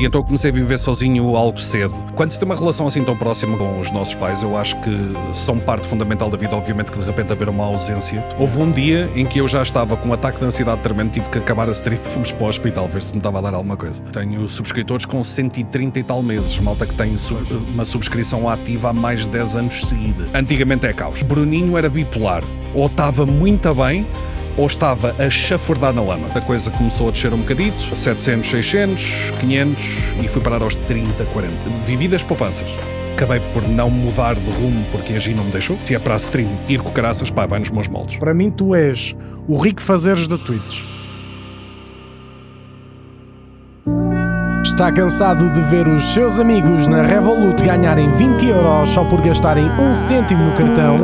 E então eu comecei a viver sozinho algo cedo. Quando se tem uma relação assim tão próxima com os nossos pais, eu acho que são parte fundamental da vida. Obviamente que de repente haver uma ausência. Houve um dia em que eu já estava com um ataque de ansiedade tremendo, tive que acabar a stream, fomos para o hospital ver se me estava a dar alguma coisa. Tenho subscritores com 130 e tal meses, malta que tem uma subscrição ativa há mais de 10 anos seguida. Antigamente é caos. Bruninho era bipolar, ou estava muito bem, ou estava a chafurdar na lama. A coisa começou a descer um bocadito, 700, 600, 500 e fui parar aos 30, 40. Vivi das poupanças. Acabei por não mudar de rumo porque a Gi não me deixou. Se é para a stream ir com caraças, pá, vai nos meus moldes. Para mim tu és o Rico Fazeres da Twitch. Está cansado de ver os seus amigos na Revolut ganharem 20 € só por gastarem 1 cêntimo no cartão?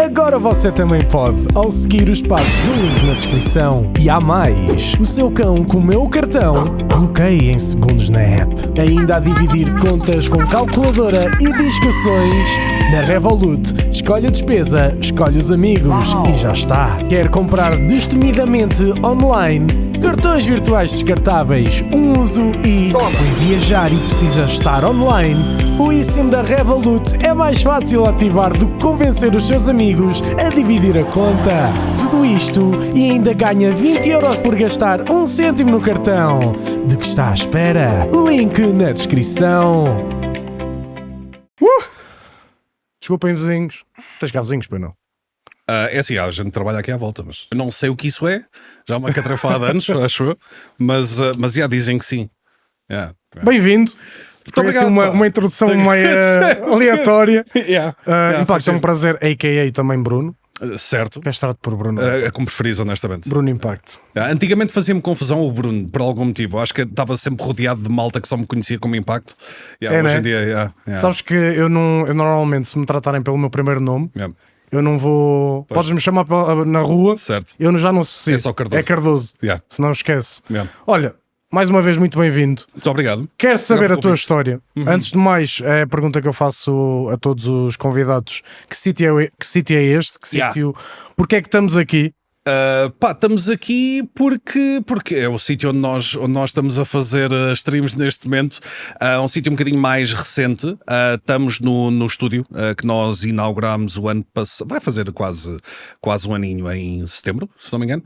Agora você também pode, ao seguir os passos do link na descrição. E há mais! O seu cão comeu o cartão, bloqueie em segundos na app. Ainda a dividir contas com calculadora e discussões. Na Revolut, escolhe a despesa, escolhe os amigos e já está. Quer comprar destemidamente online? Cartões virtuais descartáveis, um uso e... Foi viajar e precisa estar online? O eSIM da Revolut é mais fácil ativar do que convencer os seus amigos a dividir a conta. Tudo isto e ainda ganha 20 € por gastar 1 cêntimo no cartão. De que está à espera? Link na descrição. Desculpem, vizinhos. Tens cá vizinhos, pois não? É assim, a gente trabalha aqui à volta, mas eu não sei o que isso é. Já há uma catrafada de anos, acho eu. Mas já dizem que sim. Yeah. Bem-vindo. Foi obrigado, assim uma introdução meio aleatória. Impacto é um prazer, a.k.a. também Bruno. Certo. Queres tratar por Bruno? É como preferis, honestamente. Bruno Impact. Antigamente fazia-me confusão o Bruno, por algum motivo. Acho que estava sempre rodeado de malta que só me conhecia como Impacto. Hoje né? em dia, Sabes que eu normalmente, se me tratarem pelo meu primeiro nome, eu não vou. Pois. Podes-me chamar na rua, certo. eu já não associo. É só Cardoso. É Cardoso. Se não esquece. Olha, mais uma vez, muito bem-vindo. Muito obrigado. Quero saber a tua história. Antes de mais, é a pergunta que eu faço a todos os convidados: que sítio é este? Que sítio? Porque é que estamos aqui? Estamos aqui porque é o sítio onde nós estamos a fazer streams neste momento. Um sítio um bocadinho mais recente. Estamos no estúdio que nós inaugurámos o ano passado. Vai fazer quase um aninho em setembro, se não me engano.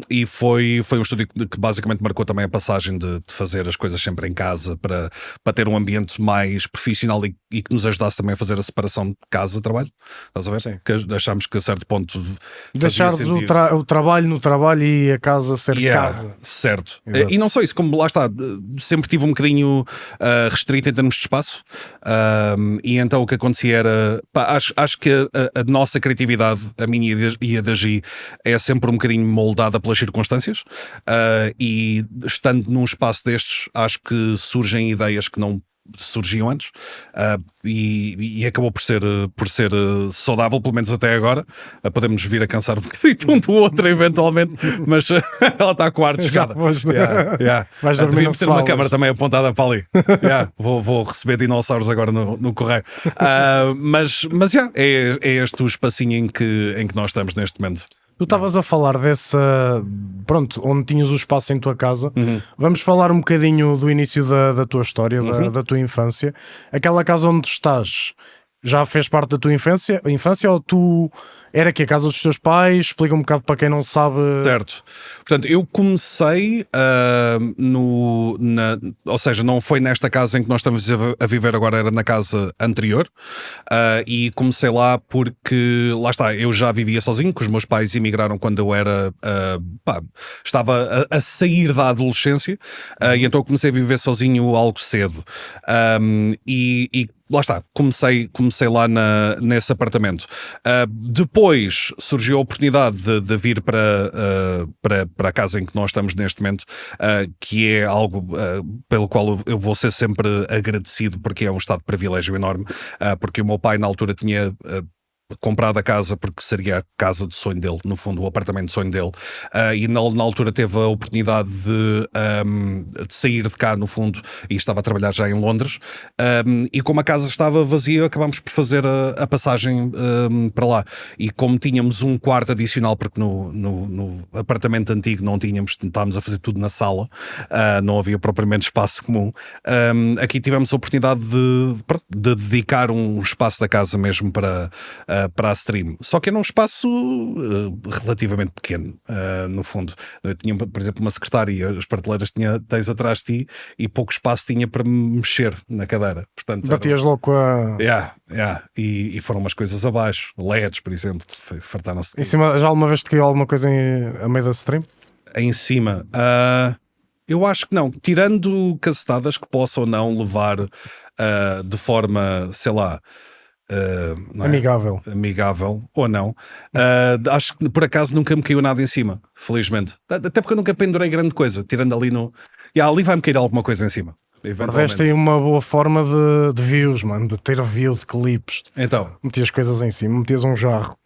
E foi um estúdio que basicamente marcou também a passagem de fazer as coisas sempre em casa para ter um ambiente mais profissional e que nos ajudasse também a fazer a separação de casa-trabalho. Estás a ver? Sim. Que achámos que a certo ponto deixares o trabalho no trabalho e a casa ser casa. Certo. Exato. E não só isso, como lá está, sempre tive um bocadinho restrito em termos de espaço. E então o que acontecia era, acho que a nossa criatividade, a minha e a da Gi, é sempre um bocadinho moldada pelas circunstâncias. E estando num espaço destes, acho que surgem ideias que não surgiam antes, e acabou por ser saudável, pelo menos até agora. Podemos vir a cansar um bocadinho um do outro eventualmente, mas ela está com a ar chegada. Vais dormir. Devíamos ter uma câmara também apontada para ali. Vou receber dinossauros agora no correio. Mas é este o espacinho em que nós estamos neste momento. Tu estavas a falar dessa, pronto, onde tinhas o espaço em tua casa. Vamos falar um bocadinho do início da tua história, da tua infância. Aquela casa onde estás já fez parte da tua infância ou tu era que a casa dos teus pais? Explica um bocado para quem não sabe. Certo. Portanto, eu comecei ou seja, não foi nesta casa em que nós estamos a viver agora, era na casa anterior, e comecei lá porque, lá está, eu já vivia sozinho, que os meus pais emigraram quando eu era estava a sair da adolescência, e então eu comecei a viver sozinho algo cedo, e lá está, comecei lá nesse apartamento. Depois surgiu a oportunidade de vir para a casa em que nós estamos neste momento, que é algo pelo qual eu vou ser sempre agradecido, porque é um estado de privilégio enorme, porque o meu pai na altura tinha comprado a casa porque seria a casa de sonho dele, no fundo, o apartamento de sonho dele, e na altura teve a oportunidade de sair de cá, no fundo, e estava a trabalhar já em Londres, e como a casa estava vazia, acabámos por fazer a passagem para lá. E como tínhamos um quarto adicional, porque no apartamento antigo não tínhamos, estávamos a fazer tudo na sala, não havia propriamente espaço comum, aqui tivemos a oportunidade de dedicar um espaço da casa mesmo para a stream. Só que era um espaço relativamente pequeno, no fundo. Eu tinha, por exemplo, uma secretária, as prateleiras tens atrás de ti e pouco espaço tinha para mexer na cadeira. Portanto, batias logo com a... E foram umas coisas abaixo. LEDs, por exemplo, fartaram-se. Em cima, já alguma vez te caiu alguma coisa a meio da stream? Em cima... eu acho que não, tirando cacetadas que possam ou não levar de forma, sei lá, amigável ou não, acho que por acaso nunca me caiu nada em cima, felizmente. Até porque eu nunca pendurei grande coisa, tirando ali ali vai-me cair alguma coisa em cima. Perdeste aí uma boa forma de views, mano, de ter view de clipes. Então, metias coisas em cima, metias um jarro.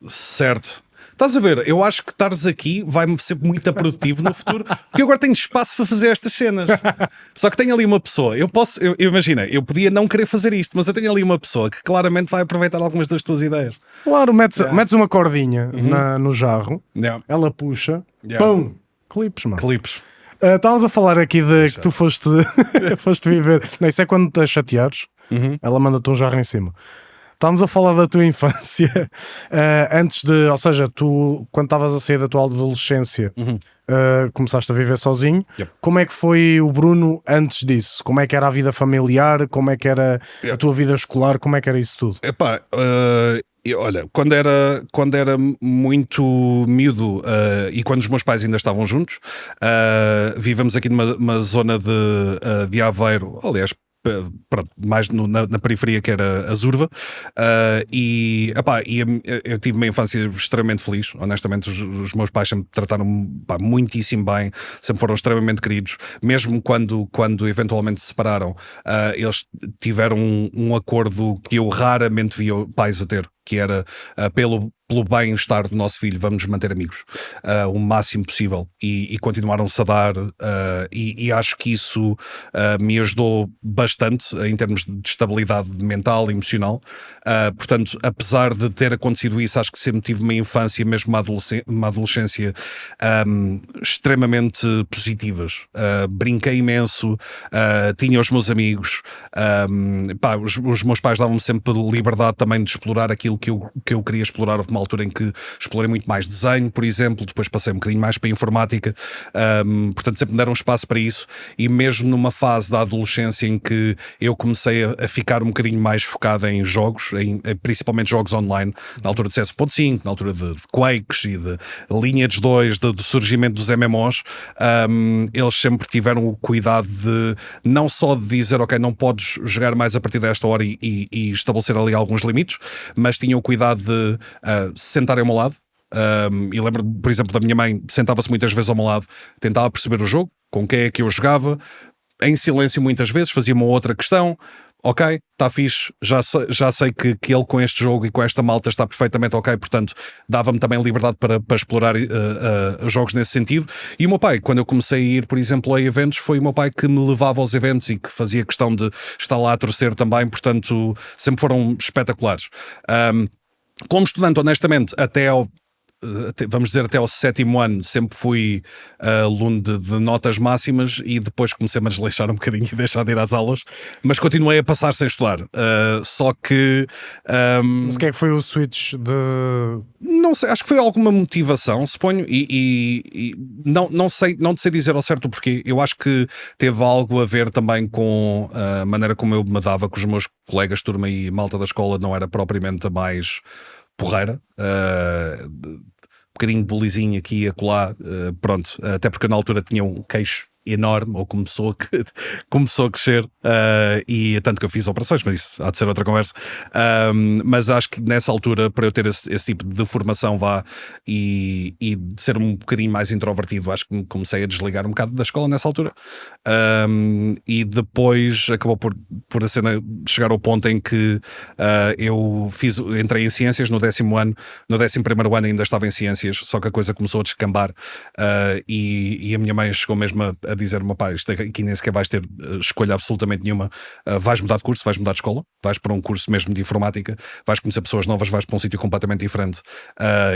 Certo. Estás a ver? Eu acho que estares aqui vai-me ser muito produtivo no futuro, porque eu agora tenho espaço para fazer estas cenas. Só que tenho ali uma pessoa, imagina, eu podia não querer fazer isto, mas eu tenho ali uma pessoa que claramente vai aproveitar algumas das tuas ideias. Claro, metes uma cordinha no jarro, ela puxa, pum, clipes, mano. Clipes. Estávamos a falar aqui que tu foste viver. Não, isso é quando estás chateados, ela manda-te um jarro em cima. Estávamos a falar da tua infância, ou seja, tu quando estavas a sair da tua adolescência, começaste a viver sozinho. Como é que foi o Bruno antes disso? Como é que era a vida familiar? Como é que era a tua vida escolar? Como é que era isso tudo? Olha, quando era muito miúdo e quando os meus pais ainda estavam juntos, vivemos aqui numa zona de Aveiro, aliás, mais na periferia, que era a Zurva, eu tive uma infância extremamente feliz. Honestamente, os meus pais sempre me trataram muitíssimo bem, sempre foram extremamente queridos, mesmo quando eventualmente se separaram. Eles tiveram um acordo que eu raramente via pais a ter, que era pelo bem-estar do nosso filho, vamos nos manter amigos o máximo possível, e continuaram-se a dar, e acho que isso me ajudou bastante em termos de estabilidade mental e emocional. Portanto, apesar de ter acontecido isso, acho que sempre tive uma infância, mesmo uma adolescência extremamente positivas. Brinquei imenso, tinha os meus amigos, os meus pais davam-me sempre liberdade também de explorar aquilo que eu queria explorar. Houve uma altura em que explorei muito mais desenho, por exemplo, depois passei um bocadinho mais para a informática, portanto sempre me deram espaço para isso, e mesmo numa fase da adolescência em que eu comecei a ficar um bocadinho mais focado em jogos, principalmente jogos online, na altura de CS.5, na altura de Quakes e de Lineage 2, do surgimento dos MMOs, eles sempre tiveram o cuidado de não só de dizer, ok, não podes jogar mais a partir desta hora e estabelecer ali alguns limites, mas tinham o cuidado de se sentarem ao meu lado. E lembro, por exemplo, da minha mãe, sentava-se muitas vezes ao meu lado, tentava perceber o jogo, com quem é que eu jogava, em silêncio muitas vezes, fazia uma outra questão. Ok, está fixe, já sei que ele com este jogo e com esta malta está perfeitamente ok, portanto dava-me também liberdade para explorar jogos nesse sentido. E o meu pai, quando eu comecei a ir, por exemplo, a eventos, foi o meu pai que me levava aos eventos e que fazia questão de estar lá a torcer também, portanto sempre foram espetaculares. Como estudante, honestamente, vamos dizer, até ao 7º ano, sempre fui aluno de notas máximas, e depois comecei-me a desleixar um bocadinho e deixar de ir às aulas, mas continuei a passar sem estudar. Só que... Mas o que é que foi o switch de... Não sei, acho que foi alguma motivação, suponho, e não te sei dizer ao certo o porquê. Eu acho que teve algo a ver também com a maneira como eu me dava com os meus colegas de turma, e malta da escola não era propriamente a mais porreira. Um bocadinho de bulizinho aqui e acolá, pronto, até porque eu na altura tinha um queixo enorme, ou começou a crescer, e tanto que eu fiz operações, mas isso há de ser outra conversa. Mas acho que nessa altura, para eu ter esse tipo de formação e de ser um bocadinho mais introvertido, acho que comecei a desligar um bocado da escola nessa altura. E depois acabou por a cena chegar ao ponto em que eu entrei em ciências no 10º ano. No 11º ano ainda estava em ciências, só que a coisa começou a descambar, e a minha mãe chegou mesmo a dizer-me: pá, isto aqui nem sequer vais ter escolha absolutamente nenhuma, vais mudar de curso, vais mudar de escola, vais para um curso mesmo de informática, vais conhecer pessoas novas, vais para um sítio completamente diferente.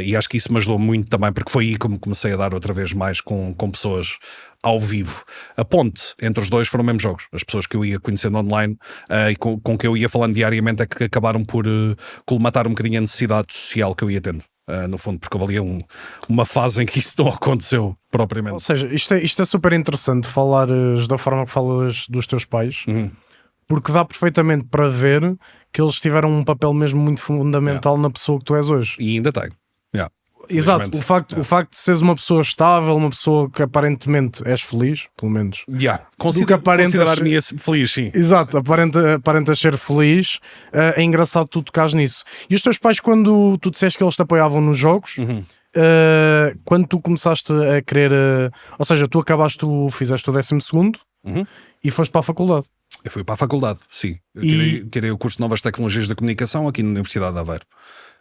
E acho que isso me ajudou muito também, porque foi aí que me comecei a dar outra vez mais com pessoas ao vivo. A ponte entre os dois foram mesmo jogos. As pessoas que eu ia conhecendo online, e com que eu ia falando diariamente, é que acabaram por colmatar um bocadinho a necessidade social que eu ia tendo. No fundo, porque houve ali uma fase em que isso não aconteceu propriamente. Ou seja, isto é super interessante, falares da forma que falas dos teus pais, porque dá perfeitamente para ver que eles tiveram um papel mesmo muito fundamental na pessoa que tu és hoje. E ainda tem. Exato, o facto de seres uma pessoa estável, uma pessoa que aparentemente és feliz, pelo menos. Considerar-me feliz, sim. Exato, aparentas ser feliz. É engraçado tu tocares nisso. E os teus pais, quando tu disseste que eles te apoiavam nos jogos, quando tu começaste a querer, ou seja, tu fizeste o 12º e foste para a faculdade. Eu fui para a faculdade, sim. Eu tirei o curso de Novas Tecnologias da Comunicação aqui na Universidade de Aveiro.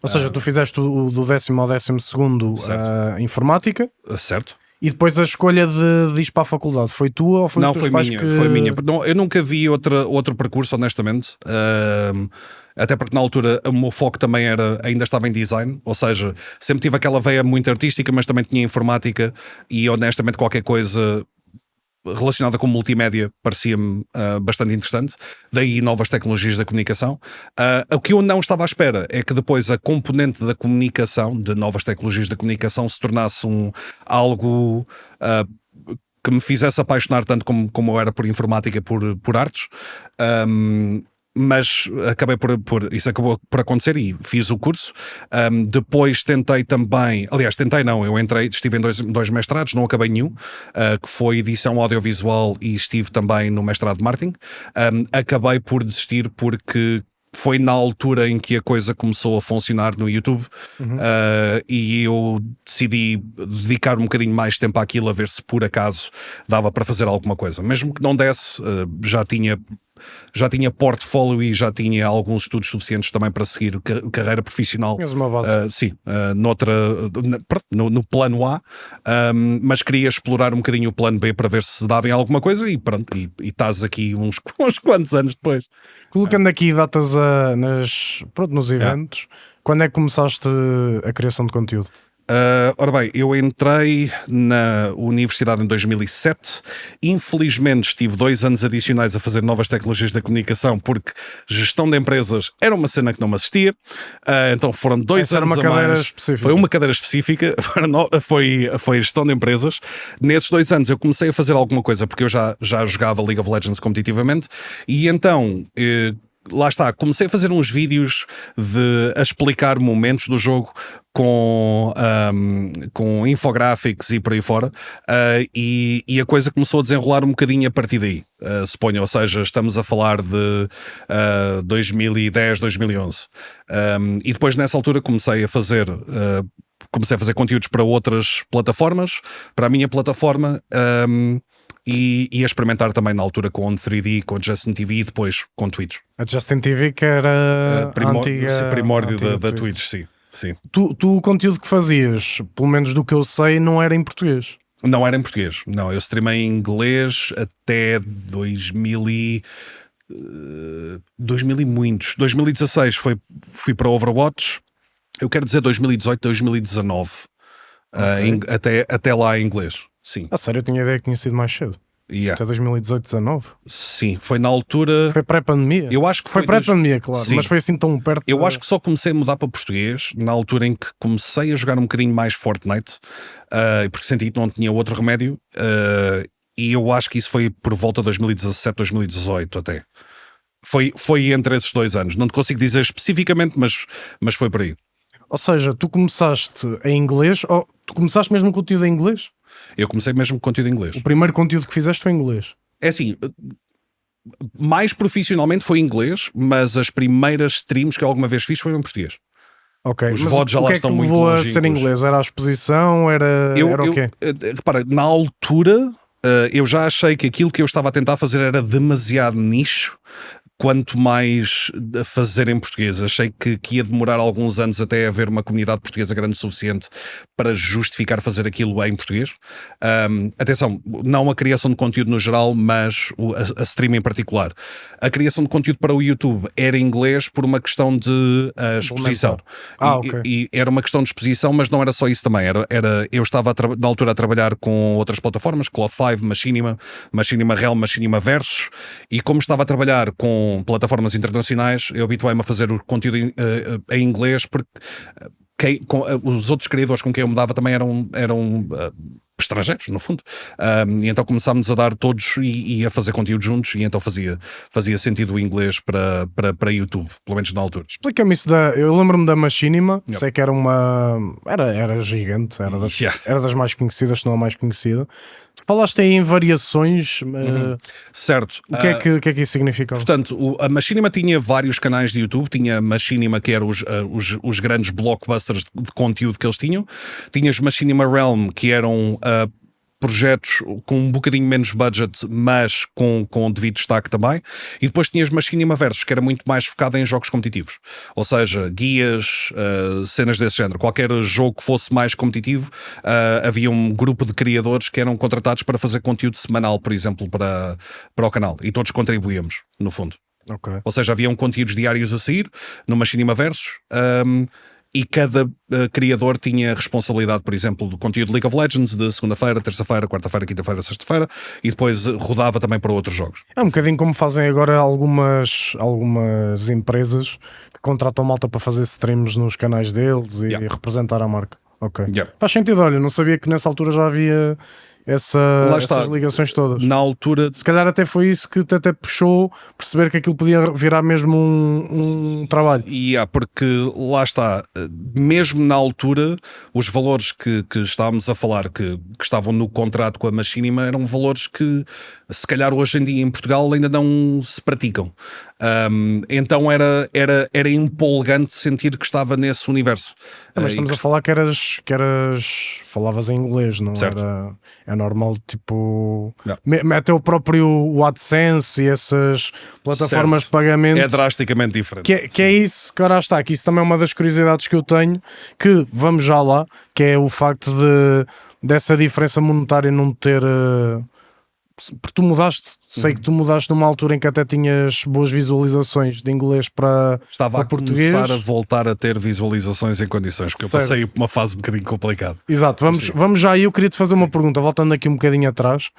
Ou seja, tu fizeste do 10º ao 12º informática. Certo. E depois a escolha de ir para a faculdade foi tua ou foi Não, os teus pais? Foi minha. Não, eu nunca vi outro percurso, honestamente. Até porque na altura o meu foco também ainda estava em design, ou seja, sempre tive aquela veia muito artística, mas também tinha informática, e honestamente qualquer coisa relacionada com multimédia parecia-me bastante interessante. Daí Novas Tecnologias da Comunicação. O que eu não estava à espera é que depois a componente da comunicação, de Novas Tecnologias da Comunicação, se tornasse algo que me fizesse apaixonar tanto como eu era por informática, por artes. Mas isso acabou por acontecer e fiz o curso. Depois tentei também, estive em dois mestrados, não acabei nenhum, que foi edição audiovisual, e estive também no mestrado de marketing. Acabei por desistir porque foi na altura em que a coisa começou a funcionar no YouTube, e eu decidi dedicar um bocadinho mais tempo àquilo, a ver se por acaso dava para fazer alguma coisa. Mesmo que não desse, já tinha portfólio e já tinha alguns estudos suficientes também para seguir carreira profissional. Mesmo uma base. Sim, no plano A, mas queria explorar um bocadinho o plano B para ver se dava em alguma coisa, e pronto, e estás aqui uns quantos anos depois. Colocando aqui datas nos eventos, quando é que começaste a criação de conteúdo? Ora bem, eu entrei na universidade em 2007. Infelizmente estive 2 anos adicionais a fazer Novas Tecnologias da Comunicação, porque gestão de empresas era uma cena que não me assistia. Então foram 2 anos a mais. Foi uma cadeira específica. Foi gestão de empresas. Nesses 2 anos eu comecei a fazer alguma coisa, porque eu já jogava League of Legends competitivamente, e então lá está, comecei a fazer uns vídeos a explicar momentos do jogo com infográficos e por aí fora, e a coisa começou a desenrolar um bocadinho a partir daí, suponho, ou seja, estamos a falar de 2010, 2011, e depois nessa altura comecei a fazer conteúdos para outras plataformas, para a minha plataforma, e a experimentar também na altura com On3D, com Justin TV e depois com Twitch. A Justin TV, que era primórdio da Twitch, sim. Tu o conteúdo que fazias, pelo menos do que eu sei, não era em português. Não era em português, não. Eu streamei em inglês até 2000 e muitos. 2016 fui para Overwatch. Eu quero dizer 2018, 2019. Okay. Até lá em inglês. Sim. A sério, eu tinha a ideia que tinha sido mais cedo. Até 2018, 19. Sim, foi na altura. Foi pré-pandemia. Eu acho que foi pré-pandemia, claro. Sim. Mas foi assim tão perto. Eu acho que só comecei a mudar para português na altura em que comecei a jogar um bocadinho mais Fortnite, porque senti que não tinha outro remédio. E eu acho que isso foi por volta de 2017, 2018 até. Foi entre esses 2 anos. Não te consigo dizer especificamente, mas foi por aí. Ou seja, tu começaste em inglês, ou tu começaste mesmo com o conteúdo em inglês? Eu comecei mesmo com conteúdo em inglês. O primeiro conteúdo que fizeste foi em inglês? É assim, mais profissionalmente foi em inglês, mas as primeiras streams que eu alguma vez fiz foram em português. Ok, Os mas VODs já lá estão muito longínquos. A ser inglês? Era a exposição? Era o quê? Repara, na altura eu já achei que aquilo que eu estava a tentar fazer era demasiado nicho, quanto mais a fazer em português. Achei que ia demorar alguns anos até haver uma comunidade portuguesa grande o suficiente para justificar fazer aquilo em português. Atenção, não a criação de conteúdo no geral, mas a stream em particular. A criação de conteúdo para o YouTube era em inglês por uma questão de exposição. Ok. E era uma questão de exposição, mas não era só isso também. Eu estava na altura a trabalhar com outras plataformas, Cloud5, Machinima Realm, Machinima Versus, e como estava a trabalhar com plataformas internacionais, eu habituei-me a fazer o conteúdo em inglês, porque os outros criadores com quem eu me dava também eram estrangeiros, no fundo. E então começámos a dar todos e a fazer conteúdo juntos, e então fazia sentido o inglês para YouTube, pelo menos na altura. Explica-me isso eu lembro-me da Machinima, sei que era era gigante, era das mais conhecidas, se não a mais conhecida. Tu falaste aí em variações, certo. O que é que isso significa? Portanto, a Machinima tinha vários canais de YouTube. Tinha Machinima, que eram os grandes blockbusters de conteúdo que eles tinham. Tinhas Machinima Realm, que eram projetos com um bocadinho menos budget, mas com devido destaque também. E depois tinhas Machinima Versus, que era muito mais focado em jogos competitivos. Ou seja, guias, cenas desse género. Qualquer jogo que fosse mais competitivo, havia um grupo de criadores que eram contratados para fazer conteúdo semanal, por exemplo, para o canal. E todos contribuíamos, no fundo. Okay. Ou seja, haviam conteúdos diários a sair no Machinima Versus, e cada criador tinha responsabilidade, por exemplo, do conteúdo de League of Legends de segunda-feira, terça-feira, quarta-feira, quinta-feira, sexta-feira, e depois rodava também para outros jogos. É um bocadinho como fazem agora algumas empresas que contratam malta para fazer streams nos canais deles e representar a marca. Ok. Faz sentido, olha, não sabia que nessa altura já havia essas ligações todas. Na altura, se calhar até foi isso que te até puxou perceber que aquilo podia virar mesmo um trabalho. Porque lá está, mesmo na altura, os valores que estávamos a falar que estavam no contrato com a Machinima eram valores que se calhar hoje em dia em Portugal ainda não se praticam. Então era empolgante sentir que estava nesse universo. Mas estamos a falar que falavas em inglês, não certo. É normal, tipo, até o próprio AdSense e essas plataformas de pagamento é drasticamente diferente. Que é isso, cara, está, que isso também é uma das curiosidades que eu tenho, que vamos já lá, que é o facto dessa diferença monetária não ter... Porque tu mudaste, sei que tu mudaste numa altura em que até tinhas boas visualizações de inglês para Estava português. Começar a voltar a ter visualizações em condições, porque eu passei por uma fase um bocadinho complicada. Exato, vamos já aí. Eu queria te fazer uma pergunta, voltando aqui um bocadinho atrás,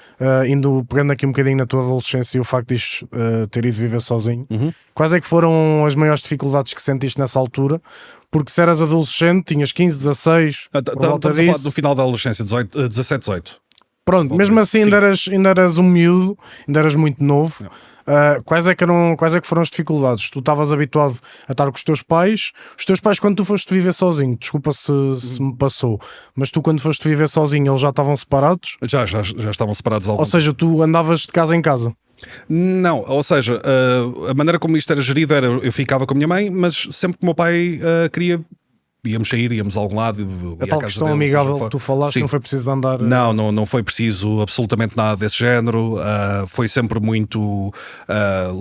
pegando aqui um bocadinho na tua adolescência e o facto de ter ido viver sozinho. Quais é que foram as maiores dificuldades que sentiste nessa altura? Porque se eras adolescente, tinhas 15, 16, estamos a falar do final da adolescência, 17, 18. Pronto, mesmo assim ainda eras um miúdo, ainda eras muito novo. Quais é que foram as dificuldades? Tu estavas habituado a estar com os teus pais quando tu foste viver sozinho, desculpa se me passou, mas tu quando foste viver sozinho eles já estavam separados? Já estavam separados. Ou seja, tu andavas de casa em casa? Não, ou seja, a maneira como isto era gerido era, eu ficava com a minha mãe, mas sempre que o meu pai queria... Íamos sair, íamos a algum lado. A tal questão amigável que tu falaste, sim. Não foi preciso andar... Não foi preciso absolutamente nada desse género. Foi sempre muito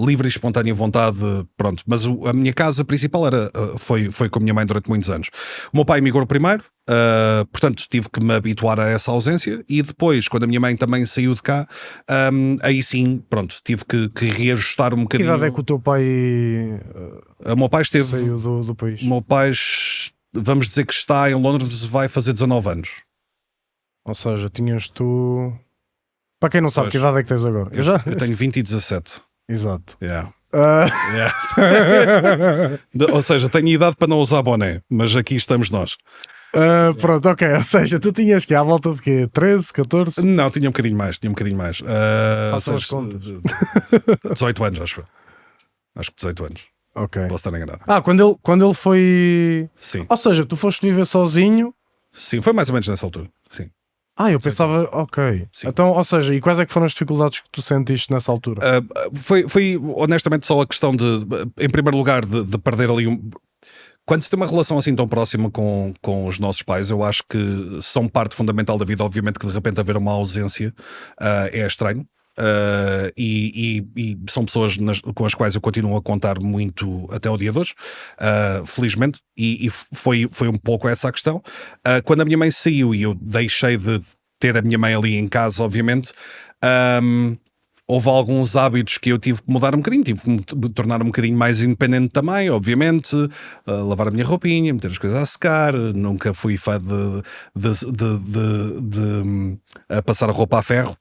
livre e espontânea vontade. Pronto. Mas a minha casa principal foi com a minha mãe durante muitos anos. O meu pai emigrou primeiro, portanto tive que me habituar a essa ausência, e depois, quando a minha mãe também saiu de cá, aí sim, pronto, tive que reajustar um bocadinho. Que idade é que o teu pai o meu pai saiu do país? O meu pai... Vamos dizer que está em Londres, vai fazer 19 anos. Ou seja, tinhas tu... Para quem não sabe, que idade é que tens agora? Eu tenho 20 e 17. Exato. Ou seja, tenho idade para não usar boné, mas aqui estamos nós. Pronto, ok. Ou seja, tu tinhas que à volta de quê? 13, 14? Não, tinha um bocadinho mais. Façam as contas. 18 anos, acho. Acho que 18 anos. Ok. Posso estar enganado. Quando ele foi... Sim. Ou seja, tu foste viver sozinho. Sim, foi mais ou menos nessa altura. Sim. Eu pensava, ok. Sim. Então, ou seja, e quais é que foram as dificuldades que tu sentiste nessa altura? Foi honestamente só a questão de em primeiro lugar, de perder ali Quando se tem uma relação assim tão próxima com os nossos pais, eu acho que são parte fundamental da vida. Obviamente que de repente haver uma ausência é estranho. E são pessoas com as quais eu continuo a contar muito até o dia de hoje, felizmente, e foi um pouco essa a questão. Quando a minha mãe saiu e eu deixei de ter a minha mãe ali em casa, obviamente, houve alguns hábitos que eu tive que mudar um bocadinho, tive que me tornar um bocadinho mais independente também, obviamente, lavar a minha roupinha, meter as coisas a secar. Nunca fui fã de passar a roupa a ferro,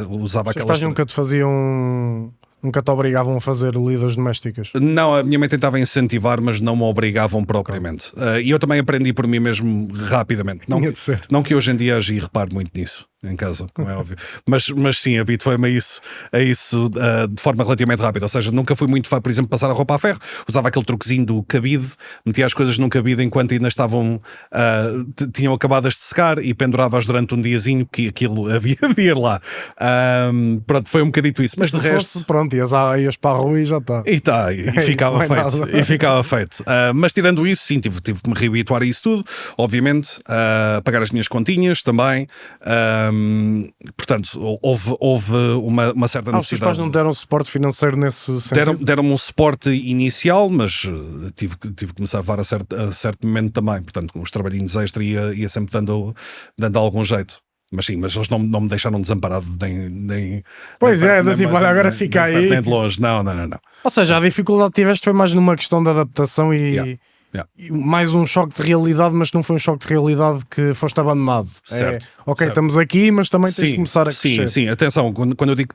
usava Os teus aquelas... pais nunca te faziam... Nunca te obrigavam a fazer lidas domésticas? Não, a minha mãe tentava incentivar, mas não me obrigavam propriamente. E eu também aprendi por mim mesmo rapidamente. Não que hoje em dia agi e reparo muito nisso em casa, como é óbvio. Mas sim, habituei-me a isso de forma relativamente rápida. Ou seja, nunca fui muito fã, por exemplo, passar a roupa a ferro. Usava aquele truquezinho do cabide, metia as coisas num cabide enquanto ainda estavam, tinham acabadas de secar, e pendurava-as durante um diazinho, que aquilo havia de ir lá. Pronto, foi um bocadito isso. Mas de resto... Pronto, ias para a rua e já está. E ficava feito. E ficava feito. Mas tirando isso, sim, tive que me reabituar a isso tudo, obviamente, pagar as minhas continhas também. Portanto, houve uma certa necessidade. Os teus pais não deram suporte financeiro nesse sentido? Deram-me um suporte inicial, mas tive que começar a levar a certo momento também. Portanto, com os trabalhinhos extra ia sempre dando algum jeito. Mas sim, mas eles não me deixaram desamparado nem pois nem é, tipo, agora fica aí. Nem de longe, não. Ou seja, a dificuldade que tiveste foi mais numa questão de adaptação e mais um choque de realidade, mas não foi um choque de realidade que foste abandonado. Certo. Ok, certo. Estamos aqui, mas também tens de começar a crescer. Sim, atenção, quando eu digo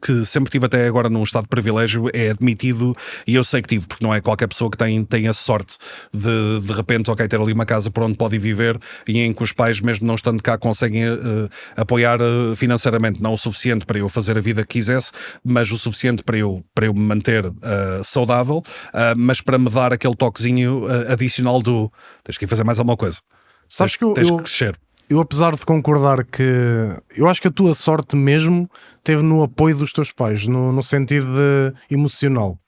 que sempre tive até agora num estado de privilégio, é admitido, e eu sei que tive, porque não é qualquer pessoa que tem a sorte de repente, ok, ter ali uma casa por onde pode viver, e em que os pais, mesmo não estando cá, conseguem apoiar financeiramente, não o suficiente para eu fazer a vida que quisesse, mas o suficiente para eu me manter saudável, mas para me dar aquele toquezinho adicional do tens que ir fazer mais alguma coisa. Sabes que tens que crescer. Eu, apesar de concordar que eu acho que a tua sorte mesmo teve no apoio dos teus pais, no sentido emocional.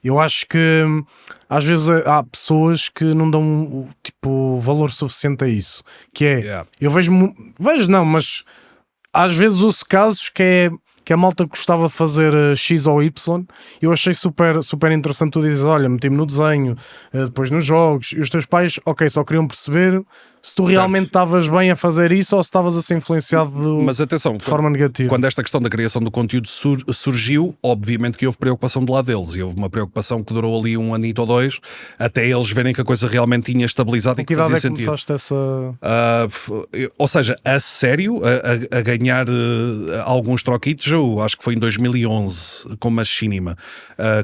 Eu acho que às vezes há pessoas que não dão tipo valor suficiente a isso, que é, eu vejo não, mas às vezes ouço casos que a malta gostava de fazer X ou Y. Eu achei super, super interessante tu dizes, olha, meti-me no desenho, depois nos jogos, e os teus pais, ok, só queriam perceber se tu realmente estavas bem a fazer isso ou se estavas a ser influenciado mas atenção, de forma negativa. Quando esta questão da criação do conteúdo surgiu, obviamente que houve preocupação do lado deles, e houve uma preocupação que durou ali um anito ou dois, até eles verem que a coisa realmente tinha estabilizado e que fazia sentido. Começaste essa... ou seja, a sério, a ganhar alguns troquitos, eu acho que foi em 2011, com Machinima.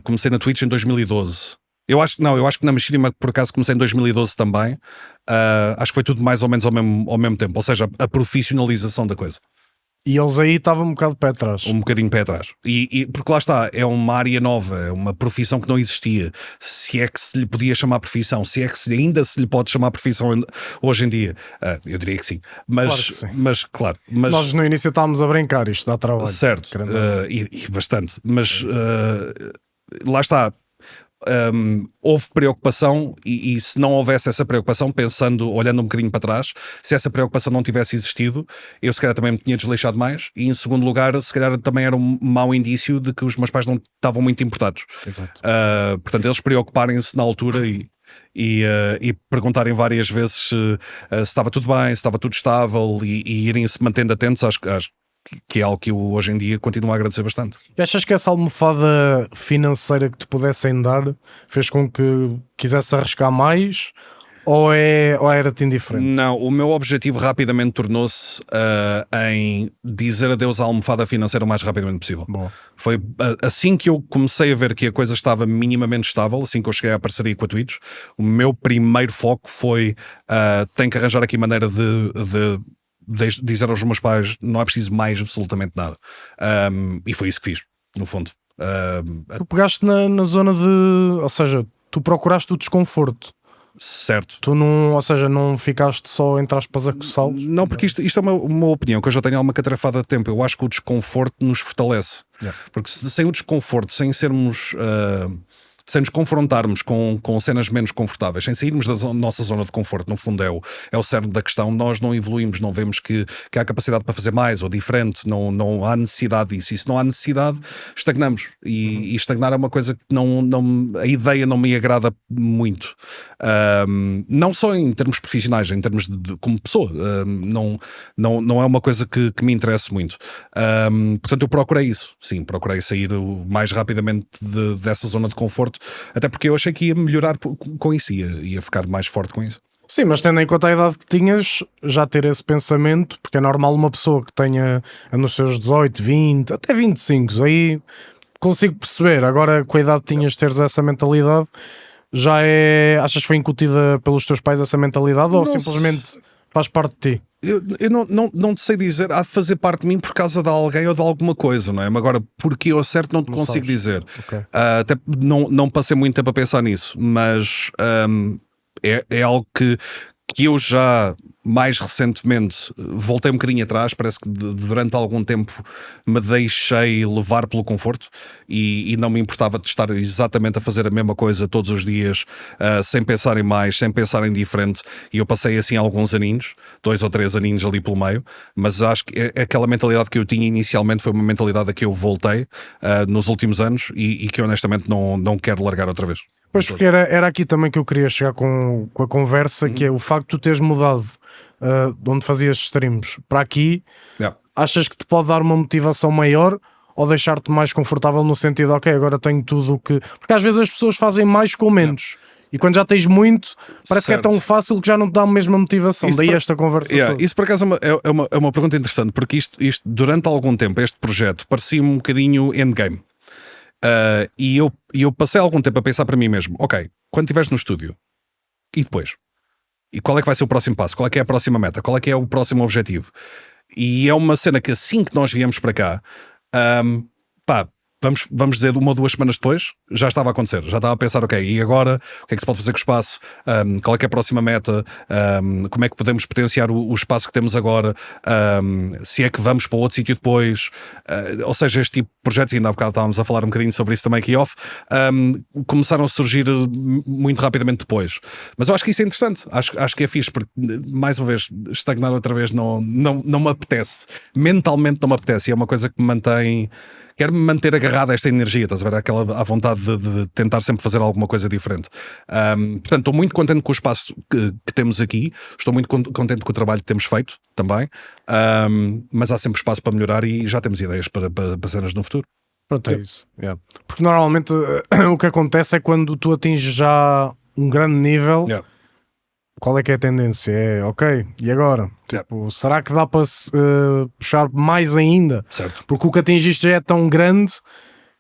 Comecei na Twitch em 2012. Eu acho que na Machinima, por acaso, comecei em 2012 também. Acho que foi tudo mais ou menos ao mesmo tempo. Ou seja, a profissionalização da coisa. E eles aí estavam um bocado de pé atrás. Um bocadinho de pé atrás. Porque lá está, é uma área nova, é uma profissão que não existia. Se é que se lhe podia chamar profissão, se é que ainda se lhe pode chamar profissão hoje em dia. Eu diria que sim. Claro. Nós no início estávamos a brincar, isto dá trabalho. Certo, e bastante. Mas lá está. Houve preocupação e se não houvesse essa preocupação, olhando um bocadinho para trás, se essa preocupação não tivesse existido, eu se calhar também me tinha desleixado mais, e em segundo lugar, se calhar também era um mau indício de que os meus pais não estavam muito importados. Exato. Portanto, eles preocuparem-se na altura e perguntarem várias vezes se estava tudo bem, se estava tudo estável, e irem-se mantendo atentos, acho que é algo que eu hoje em dia continuo a agradecer bastante. E achas que essa almofada financeira que te pudessem dar fez com que quisesse arriscar mais, ou era-te indiferente? Não, o meu objetivo rapidamente tornou-se em dizer adeus à almofada financeira o mais rapidamente possível. Bom. Foi assim que eu comecei a ver que a coisa estava minimamente estável, assim que eu cheguei à parceria com a Twitch, o meu primeiro foco foi tenho que arranjar aqui maneira de dizer aos meus pais, não é preciso mais absolutamente nada. E foi isso que fiz, no fundo. Tu pegaste na zona de... Ou seja, tu procuraste o desconforto. Certo. Tu não, ou seja, não ficaste só, entre aspas, a coçá-los? Não, porque isto é uma opinião que eu já tenho há uma catrafada de tempo. Eu acho que o desconforto nos fortalece. Porque sem o desconforto, sem sermos... sem nos confrontarmos com cenas menos confortáveis, sem sairmos da nossa zona de conforto, no fundo é o cerne da questão, nós não evoluímos, não vemos que há capacidade para fazer mais ou diferente, não há necessidade disso. E se não há necessidade, estagnamos. E estagnar é uma coisa que a ideia não me agrada muito. Não só em termos profissionais, em termos de como pessoa. Não é uma coisa que me interessa muito. Portanto, eu procurei isso. Sim, procurei sair o mais rapidamente dessa zona de conforto.Anda porque eu achei que ia melhorar com isso, ia ficar mais forte com isso. Sim, mas tendo em conta a idade que tinhas, já ter esse pensamento, porque é normal uma pessoa que tenha nos seus 18, 20, até 25, aí consigo perceber. Agora, com a idade que tinhas, teres essa mentalidade, já é... Achas que foi incutida pelos teus pais essa mentalidade ou simplesmente faz parte de ti? Eu não te sei dizer, há de fazer parte de mim por causa de alguém ou de alguma coisa, não é? Mas agora, porque eu certo não te consigo dizer. Okay. Até não passei muito tempo a pensar nisso, mas é algo que eu já mais recentemente voltei um bocadinho atrás. Parece que durante algum tempo me deixei levar pelo conforto e não me importava de estar exatamente a fazer a mesma coisa todos os dias, sem pensar em mais, sem pensar em diferente. E eu passei assim alguns aninhos, 2 ou 3 aninhos ali pelo meio, mas acho que aquela mentalidade que eu tinha inicialmente foi uma mentalidade a que eu voltei nos últimos anos e que honestamente não quero largar outra vez. Pois, porque era aqui também que eu queria chegar com a conversa, que é o facto de tu teres mudado de onde fazias streams para aqui. Achas que te pode dar uma motivação maior ou deixar-te mais confortável no sentido, ok, agora tenho tudo o que... Porque às vezes as pessoas fazem mais com menos. E quando já tens muito, parece que é tão fácil que já não te dá a mesma motivação. Daí esta conversa toda. Isso por acaso é uma pergunta interessante, porque isto durante algum tempo, este projeto parecia-me um bocadinho endgame. E eu passei algum tempo a pensar para mim mesmo, ok, quando estiveres no estúdio, e depois? E qual é que vai ser o próximo passo? Qual é que é a próxima meta? Qual é que é o próximo objetivo? E é uma cena que assim que nós viemos para cá, vamos dizer 1 ou 2 semanas depois, já estava a acontecer. Já estava a pensar, ok, e agora? O que é que se pode fazer com o espaço? Qual é que é a próxima meta? Como é que podemos potenciar o espaço que temos agora? Se é que vamos para outro sítio depois? Ou seja, este tipo de projetos, e ainda há bocado estávamos a falar um bocadinho sobre isso também aqui off, começaram a surgir muito rapidamente depois. Mas eu acho que isso é interessante. Acho que é fixe, porque, mais uma vez, estagnar outra vez não me apetece. Mentalmente não me apetece. E é uma coisa que me mantém... Quero-me manter agarrado a esta energia, estás a ver? A vontade de tentar sempre fazer alguma coisa diferente. Portanto, estou muito contente com o espaço que temos aqui, estou muito contente com o trabalho que temos feito também, mas há sempre espaço para melhorar e já temos ideias para cenas no futuro. Pronto, é isso. Porque normalmente o que acontece é quando tu atinges já um grande nível, qual é que é a tendência? É, ok, e agora? Tipo, será que dá para puxar mais ainda? Certo. Porque o que atingiste já é tão grande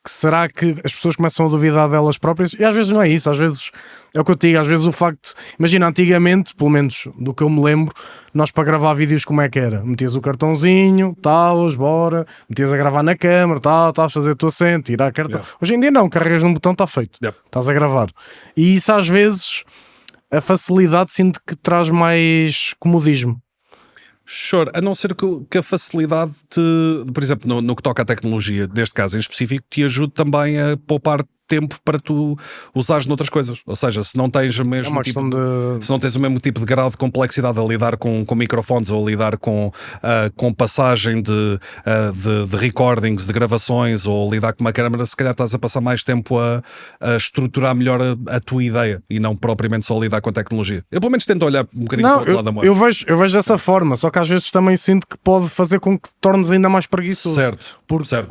que será que as pessoas começam a duvidar delas próprias? E às vezes não é isso, às vezes é o que eu te digo, às vezes o facto, imagina, antigamente, pelo menos do que eu me lembro, nós para gravar vídeos como é que era? Metias o cartãozinho, talas, bora, metias a gravar na câmara, estás a fazer a tua cena, tirar cartão. Hoje em dia não, carregas num botão, está feito, estás a gravar. E isso às vezes, a facilidade sinto que traz mais comodismo. Sure, a não ser que a facilidade por exemplo, no que toca à tecnologia, deste caso em específico, te ajude também a poupar tempo para tu usares noutras coisas. Ou seja, se não tens o mesmo se não tens o mesmo tipo de grau de complexidade a lidar com microfones ou a lidar com passagem de recordings, de gravações, ou a lidar com uma câmera, se calhar estás a passar mais tempo a estruturar melhor a tua ideia e não propriamente só a lidar com a tecnologia. Eu pelo menos tento olhar um bocadinho para o outro lado da moeda. Eu vejo dessa forma, só que às vezes também sinto que pode fazer com que te tornes ainda mais preguiçoso. Certo.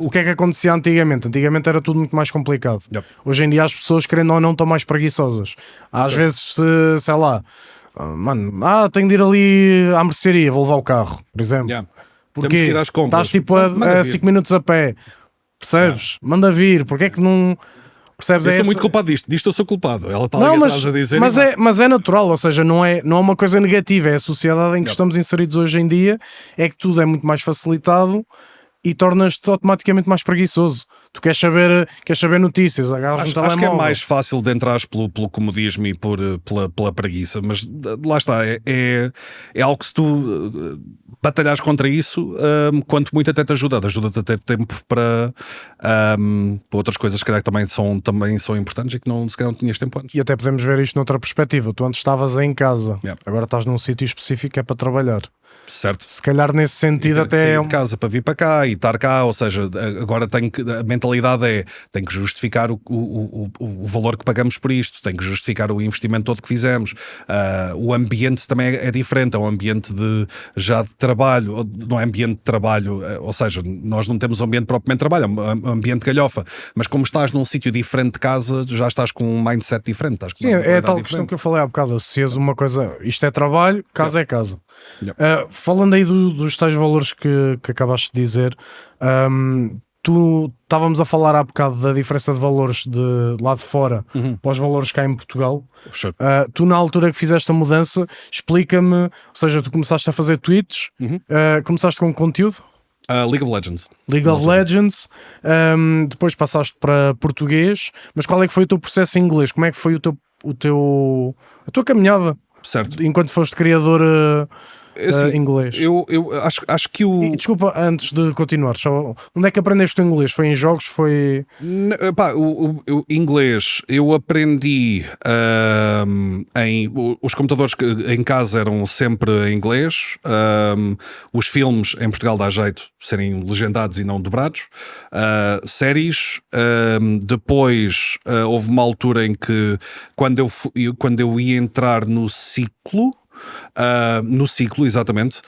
O que é que acontecia antigamente? Antigamente era tudo muito mais complicado. Hoje em dia as pessoas, querendo ou não, estão mais preguiçosas. Às vezes, sei lá, tenho de ir ali à mercearia, vou levar o carro, por exemplo. Porque estás tipo a 5 minutos a pé, percebes? Manda vir, porque é que não... Percebes? Eu sou muito culpado disto eu sou culpado. Ela está ali atrás a dizer... Mas é natural, ou seja, não é uma coisa negativa, é a sociedade em que estamos inseridos hoje em dia, é que tudo é muito mais facilitado e tornas-te automaticamente mais preguiçoso. Tu queres saber notícias, agarras no telemóvel. Acho que é mais fácil de entrares pelo comodismo e pela preguiça, mas lá está, é algo que se tu batalhares contra isso, quanto muito até te ajuda-te a ter tempo para outras coisas que também são importantes e que se calhar não tinhas tempo antes. E até podemos ver isto noutra perspectiva. Tu antes estavas em casa, agora estás num sítio específico que é para trabalhar. Certo. Se calhar nesse sentido até sair de casa para vir para cá e estar cá, ou seja, agora a mentalidade tem que justificar o valor que pagamos por isto, tem que justificar o investimento todo que fizemos. O ambiente também é diferente, é um ambiente já de trabalho, não é ambiente de trabalho, ou seja, nós não temos um ambiente propriamente de trabalho, é um ambiente de galhofa, mas como estás num sítio diferente de casa, já estás com um mindset diferente. Sim, é a tal questão que eu falei há bocado, se és uma coisa, isto é trabalho, casa é casa. Falando aí dos tais valores que acabaste de dizer, estávamos a falar há bocado da diferença de valores de lá de fora para os valores cá em Portugal. Tu na altura que fizeste a mudança, explica-me, ou seja, tu começaste a fazer tweets, começaste com conteúdo? League of Legends. League of Legends, depois passaste para português, mas qual é que foi o teu processo em inglês? Como é que foi a tua caminhada? Certo. Enquanto foste criador inglês. Eu acho que o... E, desculpa, antes de continuar, onde é que aprendeste o inglês? Foi em jogos? Foi... o inglês eu aprendi os computadores em casa eram sempre em inglês, os filmes em Portugal dá jeito serem legendados e não dobrados, séries, depois houve uma altura em que quando eu ia entrar no ciclo, exatamente,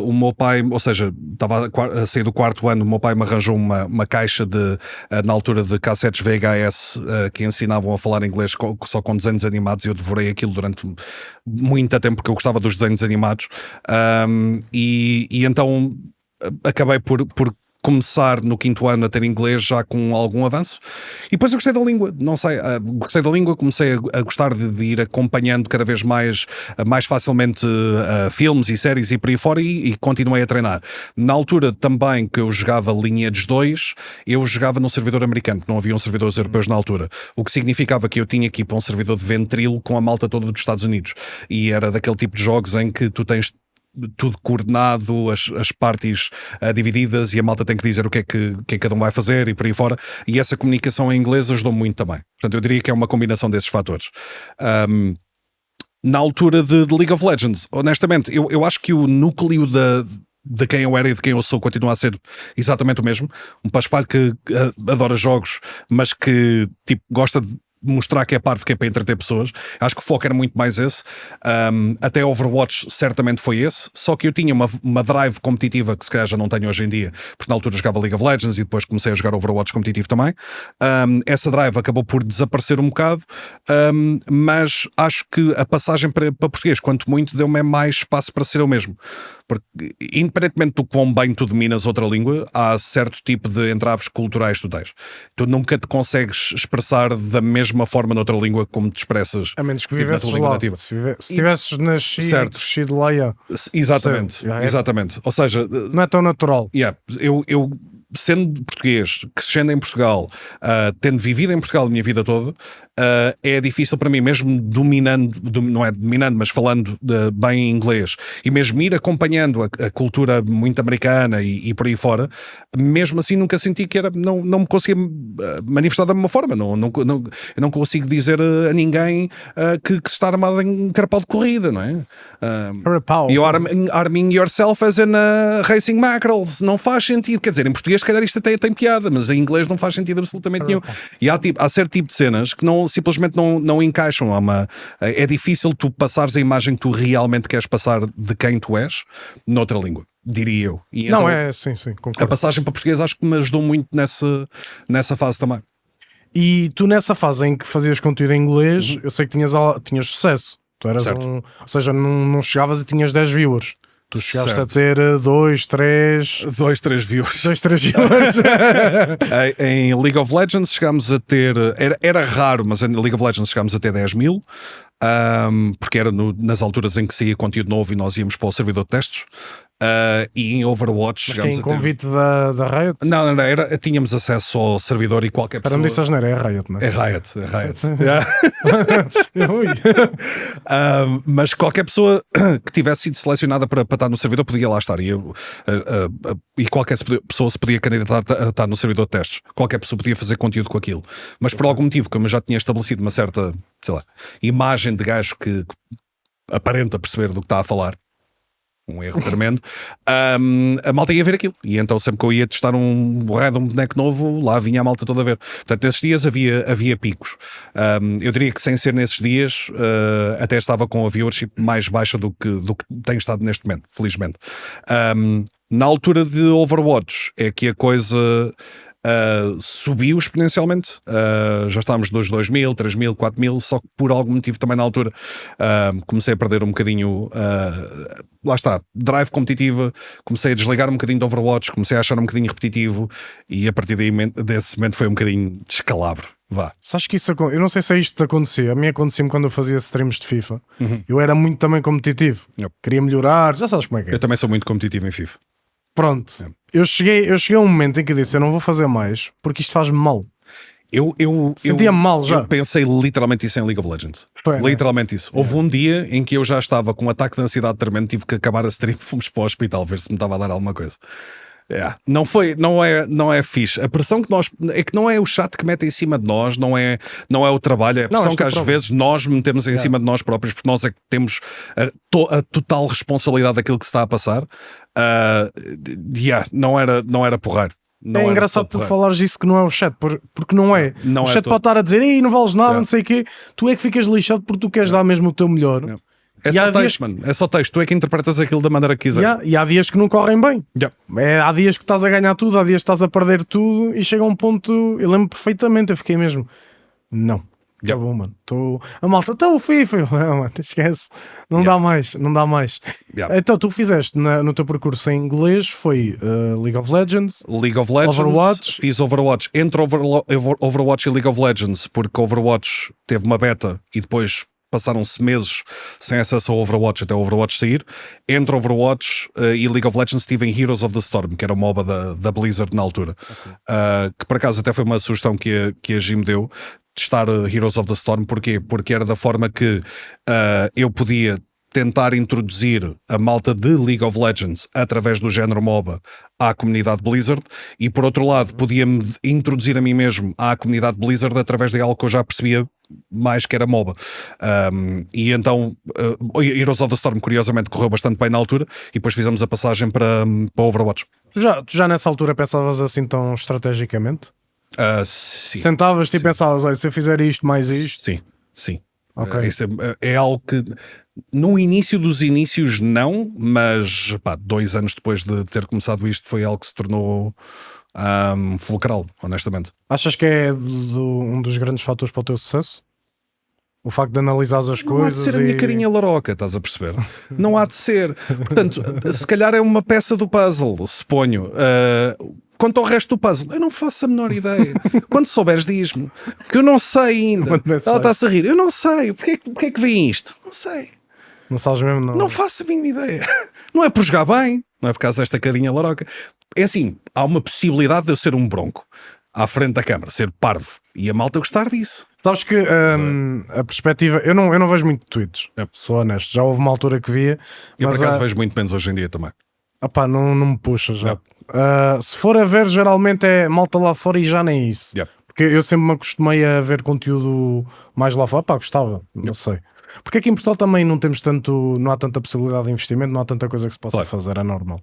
o meu pai, ou seja, estava a sair do quarto ano, o meu pai me arranjou uma caixa na altura de cassetes VHS que ensinavam a falar inglês só com desenhos animados, e eu devorei aquilo durante muito tempo porque eu gostava dos desenhos animados, e então acabei por começar no quinto ano a ter inglês já com algum avanço, e depois eu gostei da língua, não sei, gostei da língua, comecei a gostar de ir acompanhando cada vez mais facilmente filmes e séries e por aí fora, e continuei a treinar. Na altura também que eu jogava Lineage 2, eu jogava num servidor americano, não havia servidores europeus na altura, o que significava que eu tinha que ir para um servidor de ventrilo com a malta toda dos Estados Unidos, e era daquele tipo de jogos em que tu tens tudo coordenado, as partes divididas, e a malta tem que dizer o que é que cada um vai fazer e por aí fora, e essa comunicação em inglês ajudou muito também. Portanto, eu diria que é uma combinação desses fatores. Na altura de League of Legends, honestamente, eu acho que o núcleo de quem eu era e de quem eu sou continua a ser exatamente o mesmo. Um paspalho que adora jogos, mas que gosta de mostrar que é parvo, que é para entreter pessoas. Acho que o foco era muito mais esse. Até Overwatch certamente foi esse, só que eu tinha uma drive competitiva que se calhar já não tenho hoje em dia, porque na altura jogava League of Legends e depois comecei a jogar Overwatch competitivo também. Essa drive acabou por desaparecer um bocado, mas acho que a passagem para português, quanto muito, deu-me mais espaço para ser eu mesmo. Porque independentemente do quão bem tu dominas outra língua, há certo tipo de entraves culturais que tu tens. Tu nunca te consegues expressar da mesma forma noutra língua como te expressas, a menos que vivesses lá. Nativa. Se tivesses nascido lá, exatamente, exatamente. Ou seja, não é tão natural. Eu sendo português, crescendo em Portugal, tendo vivido em Portugal a minha vida toda, é difícil para mim, mesmo dominando, não é dominando, mas falando bem inglês, e mesmo ir acompanhando a cultura muito americana e por aí fora, mesmo assim nunca senti que não me conseguia manifestar da mesma forma. Eu não consigo dizer a ninguém que se está armado em carpal de corrida, não é? You arming yourself as in racing mackerels. Não faz sentido. Quer dizer, em português se calhar isto até tem piada, mas em inglês não faz sentido absolutamente nenhum. E há certo tipo de cenas que simplesmente não encaixam. É difícil tu passares a imagem que tu realmente queres passar de quem tu és noutra língua, diria eu. E não, então, sim, concordo. A passagem para português acho que me ajudou muito nessa fase também. E tu, nessa fase em que fazias conteúdo em inglês, eu sei que tinhas sucesso. Tu eras ou seja, não chegavas e tinhas 10 viewers. Tu chegaste a ter 2, 3 viewers. 2, 3 viewers. Em League of Legends chegámos a ter, era raro, mas em League of Legends chegámos a ter 10 mil, porque era nas alturas em que saía conteúdo novo e nós íamos para o servidor de testes. e em Overwatch chegámos a ter... convite da Riot? Não, tínhamos acesso ao servidor e qualquer pessoa... Para não disse a geneira, é Riot, não é? É Riot. Mas qualquer pessoa que tivesse sido selecionada para estar no servidor podia lá estar, e qualquer pessoa se podia candidatar a estar no servidor de testes. Qualquer pessoa podia fazer conteúdo com aquilo. Mas por algum motivo, como eu já tinha estabelecido uma certa, sei lá, imagem de gajo que aparenta perceber do que está a falar, um erro tremendo, a malta ia ver aquilo, e então sempre que eu ia testar um boneco novo, lá vinha a malta toda a ver. Portanto, nesses dias havia picos. Eu diria que sem ser nesses dias até estava com a viewership mais baixa do que tem estado neste momento, felizmente. Na altura de Overwatch é que a coisa subiu exponencialmente. Já estávamos nos 2.000, 3.000, 4.000, só que por algum motivo também na altura comecei a perder um bocadinho, lá está, drive competitiva, comecei a desligar um bocadinho de Overwatch, comecei a achar um bocadinho repetitivo, e a partir desse momento foi um bocadinho descalabro. Vá. Sabes que isso, eu não sei se é isto que acontecia. A mim acontecia-me quando eu fazia streams de FIFA. Eu era muito também competitivo. Queria melhorar, já sabes como é que é. Eu também sou muito competitivo em FIFA. Pronto, eu cheguei a um momento em que eu disse: eu não vou fazer mais porque isto faz-me mal. Eu sentia-me mal já. Eu pensei literalmente isso em League of Legends. Foi, literalmente isso. Houve um dia em que eu já estava com um ataque de ansiedade tremendo, tive que acabar a stream, fomos para o hospital ver se me estava a dar alguma coisa. Não é fixe. A pressão que nós... É que não é o chat que mete em cima de nós, não é o trabalho, é a pressão que às vezes nós metemos em cima de nós próprios, porque nós é que temos a total responsabilidade daquilo que se está a passar. Não era porrar. Não é engraçado tu falares isso, que não é o chat, porque não é. O chat pode estar a dizer: ei, não vales nada, não sei o quê. Tu é que ficas lixado porque tu queres dar mesmo o teu melhor. É só texto, mano. É só texto. Tu é que interpretas aquilo da maneira que quiseres. E há dias que não correm bem. Há dias que estás a ganhar tudo, há dias que estás a perder tudo, e chega a um ponto... Eu lembro perfeitamente, eu fiquei mesmo... Não. Tá bom, mano. A malta, o FIFA. Não, mano, esquece. Não dá mais. Então, tu fizeste no teu percurso em inglês, foi League of Legends, Overwatch. Fiz Overwatch. Entre Overwatch e League of Legends, porque Overwatch teve uma beta e depois passaram-se meses sem acesso ao Overwatch até o Overwatch sair. Entre Overwatch e League of Legends estive em Heroes of the Storm, que era o MOBA da Blizzard na altura. Que por acaso até foi uma sugestão que a Jim deu, testar Heroes of the Storm. Porquê? Porque era da forma que eu podia tentar introduzir a malta de League of Legends através do género MOBA à comunidade Blizzard, e por outro lado podia-me introduzir a mim mesmo à comunidade Blizzard através de algo que eu já percebia mais, que era MOBA. E então Heroes of the Storm curiosamente correu bastante bem na altura, e depois fizemos a passagem para Overwatch. Tu já nessa altura pensavas assim tão estrategicamente? Sim. Sentavas-te e pensavas: olha, se eu fizer isto mais isto? Sim. Okay. É algo que no início dos inícios não, mas 2 anos depois de ter começado isto foi algo que se tornou fulcral, honestamente. Achas que é um dos grandes fatores para o teu sucesso? O facto de analisar as coisas. Não há de ser a minha carinha laroca, estás a perceber? Não há de ser. Portanto, se calhar é uma peça do puzzle, suponho. Quanto ao resto do puzzle, eu não faço a menor ideia. Quando souberes, diz-me. Que eu não sei ainda. Ela está-se a rir. Eu não sei. Porquê é que vem isto? Não sei. Não sabes mesmo, não? Não faço a mínima ideia. Não é por jogar bem, não é por causa desta carinha laroca. É assim, há uma possibilidade de eu ser um bronco à frente da câmara, ser parvo, e a malta gostar disso. Sabes que a perspectiva... Eu não vejo muito tweets, sou honesto. Já houve uma altura que via. Eu por acaso vejo muito menos hoje em dia também. Não me puxa já. Se for a ver, geralmente é malta lá fora, e já nem isso. Porque eu sempre me acostumei a ver conteúdo mais lá fora. Gostava, não sei. Porque aqui em Portugal também não há tanta possibilidade de investimento, não há tanta coisa que se possa fazer, é normal.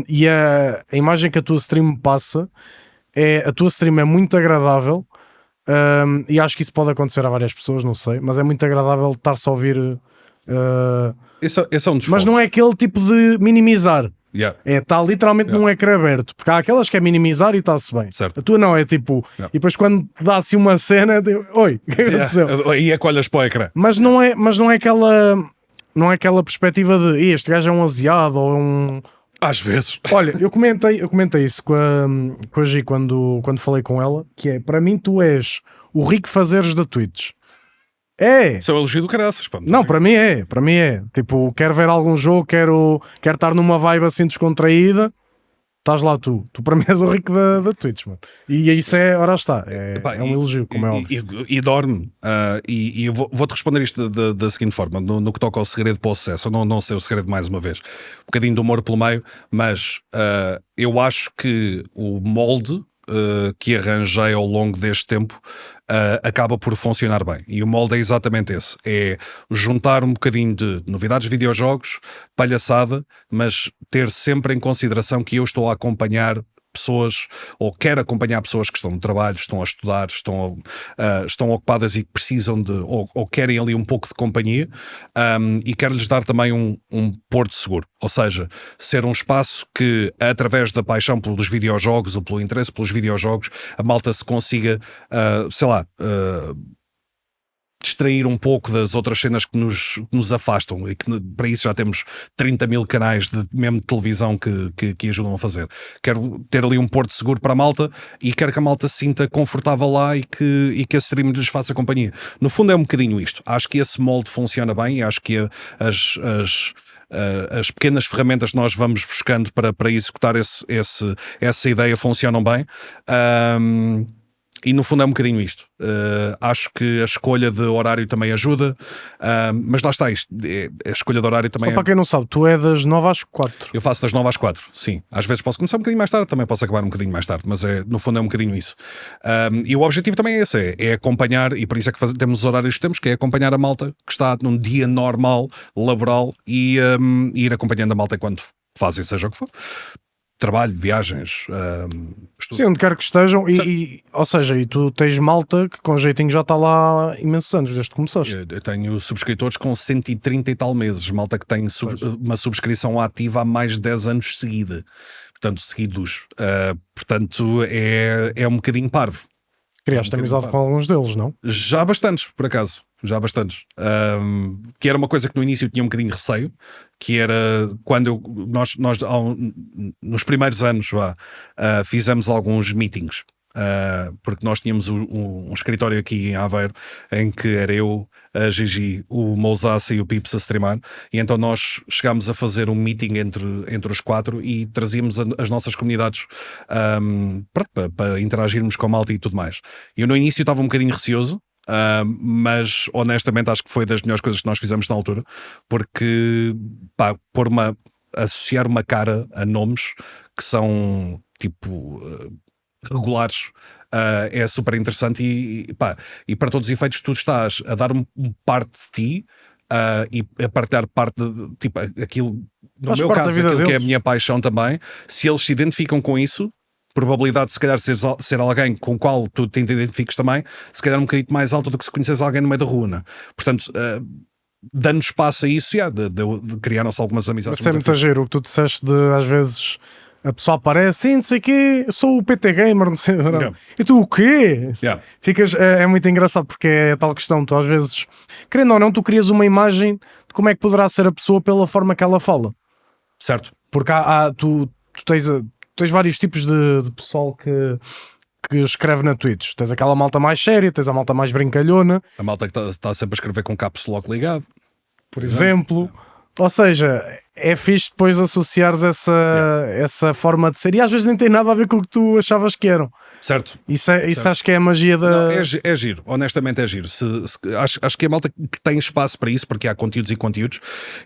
E a imagem que a tua stream passa a tua stream é muito agradável, e acho que isso pode acontecer a várias pessoas, não sei, mas é muito agradável estar-se a ouvir. Esse é um dos mas focos. não é aquele tipo de minimizar. Está literalmente num ecrã aberto, porque há aquelas que é minimizar e está-se bem. Certo. A tua não, é tipo. E depois quando te dá assim uma cena, oi, o que aconteceu? E é que olhas para o ecrã. Mas não é aquela perspectiva de este gajo é um asiado ou um. Às vezes. Olha, eu comentei isso com a Gi quando falei com ela, que é: para mim tu és o Rico Fazeres da Twitch. É. Isso é um elogio do caraças, pá. Não, para mim é. Tipo, quero ver algum jogo, quero estar numa vibe assim descontraída. Estás lá tu para mim és o rico da Twitch, mano. E isso ora está, é um elogio, como é óbvio. E dorme, e eu vou-te responder isto da seguinte forma, no que toca ao segredo para o sucesso. Eu não sei o segredo mais uma vez, um bocadinho de humor pelo meio, mas eu acho que o molde que arranjei ao longo deste tempo acaba por funcionar bem. E o molde é exatamente esse. É juntar um bocadinho de novidades de videojogos, palhaçada, mas ter sempre em consideração que eu estou a acompanhar pessoas, ou quero acompanhar pessoas que estão no trabalho, estão a estudar, estão ocupadas e que precisam de, ou querem ali um pouco de companhia, e quero-lhes dar também um porto seguro. Ou seja, ser um espaço que, através da paixão pelos videojogos ou pelo interesse pelos videojogos, a malta se consiga, distrair um pouco das outras cenas que nos afastam, e que para isso já temos 30 mil canais mesmo de televisão que ajudam a fazer. Quero ter ali um porto seguro para a malta e quero que a malta se sinta confortável lá e que esse stream lhes faça companhia. No fundo é um bocadinho isto. Acho que esse molde funciona bem e acho que as pequenas ferramentas que nós vamos buscando para executar essa ideia funcionam bem. E no fundo é um bocadinho isto. Acho que a escolha de horário também ajuda, mas lá está isto. A escolha de horário também. Só para quem não sabe, tu é das 9 às 4. Eu faço das 9 às 4, sim. Às vezes posso começar um bocadinho mais tarde, também posso acabar um bocadinho mais tarde, mas no fundo é um bocadinho isso. E o objetivo também é esse: é acompanhar, e por isso é que temos os horários que temos, que é acompanhar a malta que está num dia normal, laboral, e ir acompanhando a malta enquanto fazem, seja o que for. Trabalho, viagens, estudo. Sim, onde quer que estejam, ou seja, e tu tens malta que com jeitinho já está lá há imensos anos, desde que começaste. Eu tenho subscritores com 130 e tal meses, malta que tem uma subscrição ativa há mais de 10 anos portanto, seguidos. Portanto, é um bocadinho parvo. Criaste amizade com alguns deles, não? Já bastantes, por acaso. Já bastantes. Que era uma coisa que no início eu tinha um bocadinho de receio, que era quando nós nos primeiros anos fizemos alguns meetings, porque nós tínhamos um escritório aqui em Aveiro em que era eu, a Gigi, o Mousassa e o Pips a streamar, e então nós chegámos a fazer um meeting entre os quatro e trazíamos as nossas comunidades para interagirmos com a malta e tudo mais. Eu no início estava um bocadinho receoso, mas honestamente acho que foi das melhores coisas que nós fizemos na altura, porque associar uma cara a nomes que são tipo regulares é super interessante e para todos os efeitos tu estás a dar parte de ti e a partilhar parte de tipo, aquilo, no meu caso, aquilo que é a minha paixão também. Se eles se identificam com isso, probabilidade de se calhar ser alguém com o qual tu te identifiques também, se calhar um bocadinho mais alta do que se conheces alguém no meio da rua, né? Portanto, dando espaço a isso, de criar-nos algumas amizades. Isso é muito giro, o que tu disseste de às vezes a pessoa aparece, sim, não sei o quê, eu sou o PT Gamer, não sei, não. E tu o quê? Ficas, é muito engraçado porque é a tal questão, tu às vezes, querendo ou não, tu crias uma imagem de como é que poderá ser a pessoa pela forma que ela fala. Certo. Porque tu tens vários tipos de pessoal que escreve na Twitch. Tens aquela malta mais séria, tens a malta mais brincalhona. A malta que está sempre a escrever com caps lock ligado, por exemplo. Ou seja, é fixe depois associares essa forma de ser, e às vezes nem tem nada a ver com o que tu achavas que eram. Certo. Isso acho que é a magia da... Não, é giro, honestamente é giro. Acho que é a malta que tem espaço para isso, porque há conteúdos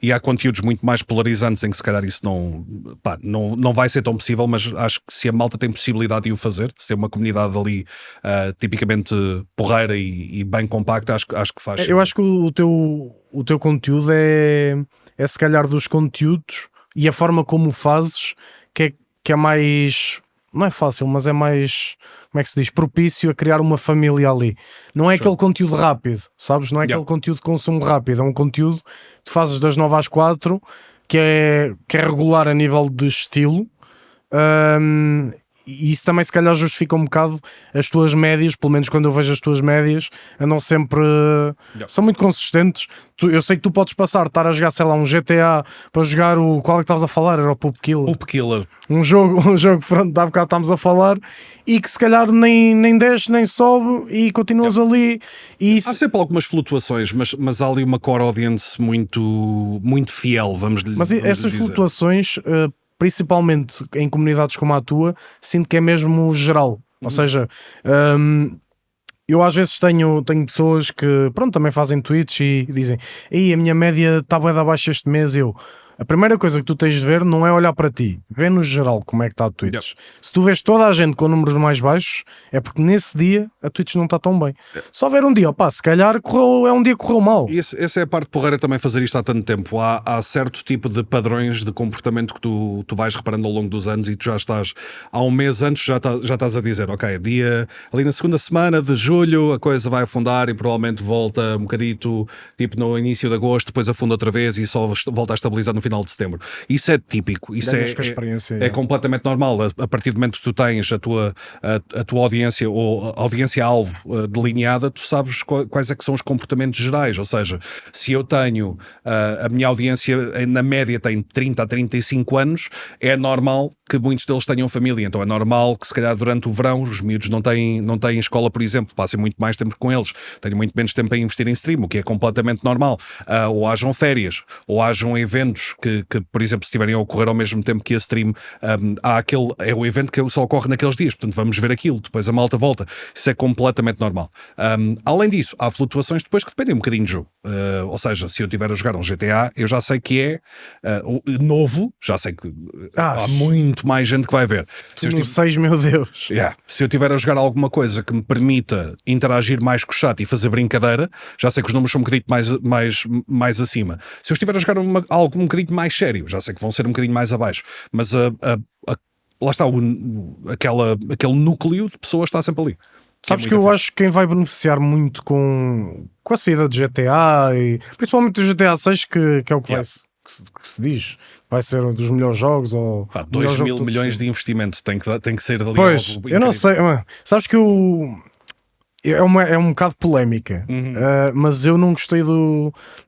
e há conteúdos muito mais polarizantes em que se calhar isso não vai ser tão possível, mas acho que se a malta tem possibilidade de o fazer, se tem uma comunidade ali tipicamente porreira e bem compacta, acho que faz. Eu acho que o teu conteúdo é se calhar dos conteúdos e a forma como o fazes que é mais, não é fácil, mas é mais, como é que se diz, propício a criar uma família ali. Não é aquele conteúdo rápido, sabes? Não é aquele conteúdo de consumo rápido, é um conteúdo que tu fazes das 9 às 4 que é regular a nível de estilo, e isso também se calhar justifica um bocado as tuas médias, pelo menos quando eu vejo as tuas médias, andam sempre, são muito consistentes. Eu sei que tu podes estar a jogar, sei lá, um GTA para jogar qual é que estavas a falar? Era o Poop Killer. Poop Killer. Um jogo, pronto, há bocado estamos a falar, e que se calhar nem desce, nem sobe, e continuas ali. E isso... Há sempre algumas flutuações, mas há ali uma core audience muito fiel, vamos essas dizer. Flutuações, principalmente em comunidades como a tua, sinto que é mesmo geral. Ou seja, eu às vezes tenho pessoas que, pronto, também fazem tweets e dizem: "Ei, a minha média está bué de abaixo este mês." A primeira coisa que tu tens de ver não é olhar para ti, vê no geral como é que está a Twitch. Se tu vês toda a gente com números mais baixos, é porque nesse dia a Twitch não está tão bem. Só ver um dia, se calhar é um dia que correu mal. Essa é a parte porreira também, fazer isto há tanto tempo. Há certo tipo de padrões de comportamento que tu vais reparando ao longo dos anos, e tu já estás, há um mês antes, já estás a dizer: ok, ali na segunda semana de julho a coisa vai afundar e provavelmente volta um bocadito, tipo no início de agosto, depois afunda outra vez e só volta a estabilizar no final de setembro. Isso é típico, isso é completamente normal. A partir do momento que tu tens a tua audiência, ou a audiência-alvo delineada, tu sabes quais é que são os comportamentos gerais. Ou seja, se eu tenho a minha audiência na média tem 30 a 35 anos, é normal que muitos deles tenham família, então é normal que se calhar durante o verão os miúdos não têm escola, por exemplo, passem muito mais tempo com eles, tenham muito menos tempo a investir em stream, o que é completamente normal. Ou hajam férias, ou hajam eventos que, por exemplo, se estiverem a ocorrer ao mesmo tempo que a stream, há é o evento que só ocorre naqueles dias, portanto vamos ver aquilo, depois a malta volta. Isso é completamente normal. Além disso, há flutuações depois que dependem um bocadinho do jogo. Ou seja, se eu estiver a jogar um GTA, eu já sei que é novo, já sei que há muito mais gente que vai ver. Se eu 6, meu Deus. Se eu estiver a jogar alguma coisa que me permita interagir mais com o chat e fazer brincadeira, já sei que os números são um bocadinho mais acima. Se eu estiver a jogar algo um bocadinho mais sério, já sei que vão ser um bocadinho mais abaixo. Mas lá está, aquele núcleo de pessoas está sempre ali. Sabes que eu acho que quem vai beneficiar muito com a saída de GTA, e principalmente do GTA 6, que é o que se diz, vai ser um dos melhores jogos. 2 mil milhões de investimento tem que ser ali. Pois, eu não sei, sabes que é um bocado polémica, mas eu não gostei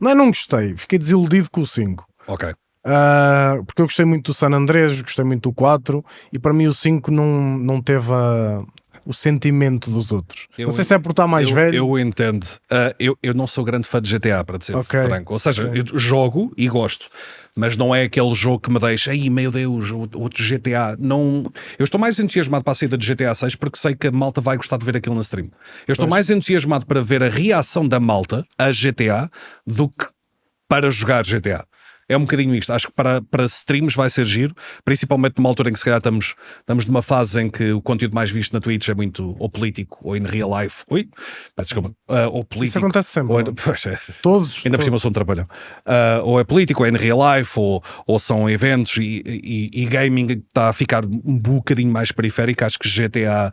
não gostei, fiquei desiludido com o 5. Ok. Porque eu gostei muito do San Andreas, gostei muito do 4, e para mim o 5 não teve o sentimento dos outros. Não sei se é por estar mais velho. Eu entendo. Eu não sou grande fã de GTA, para dizer franco. Ou seja, eu jogo e gosto, mas não é aquele jogo que me deixa: ai meu Deus, outro GTA. Não, eu estou mais entusiasmado para a saída de GTA 6 porque sei que a malta vai gostar de ver aquilo na stream. Eu estou mais entusiasmado para ver a reação da malta a GTA do que para jogar GTA. É um bocadinho isto. Acho que para streams vai ser giro, principalmente numa altura em que se calhar estamos numa fase em que o conteúdo mais visto na Twitch é muito ou político ou in real life. Desculpa. Ou político. Isso acontece sempre. Todos. Ainda por cima sou um trapalhão. Ou é político, ou é in real life, ou são eventos, e gaming está a ficar um bocadinho mais periférico. Acho que GTA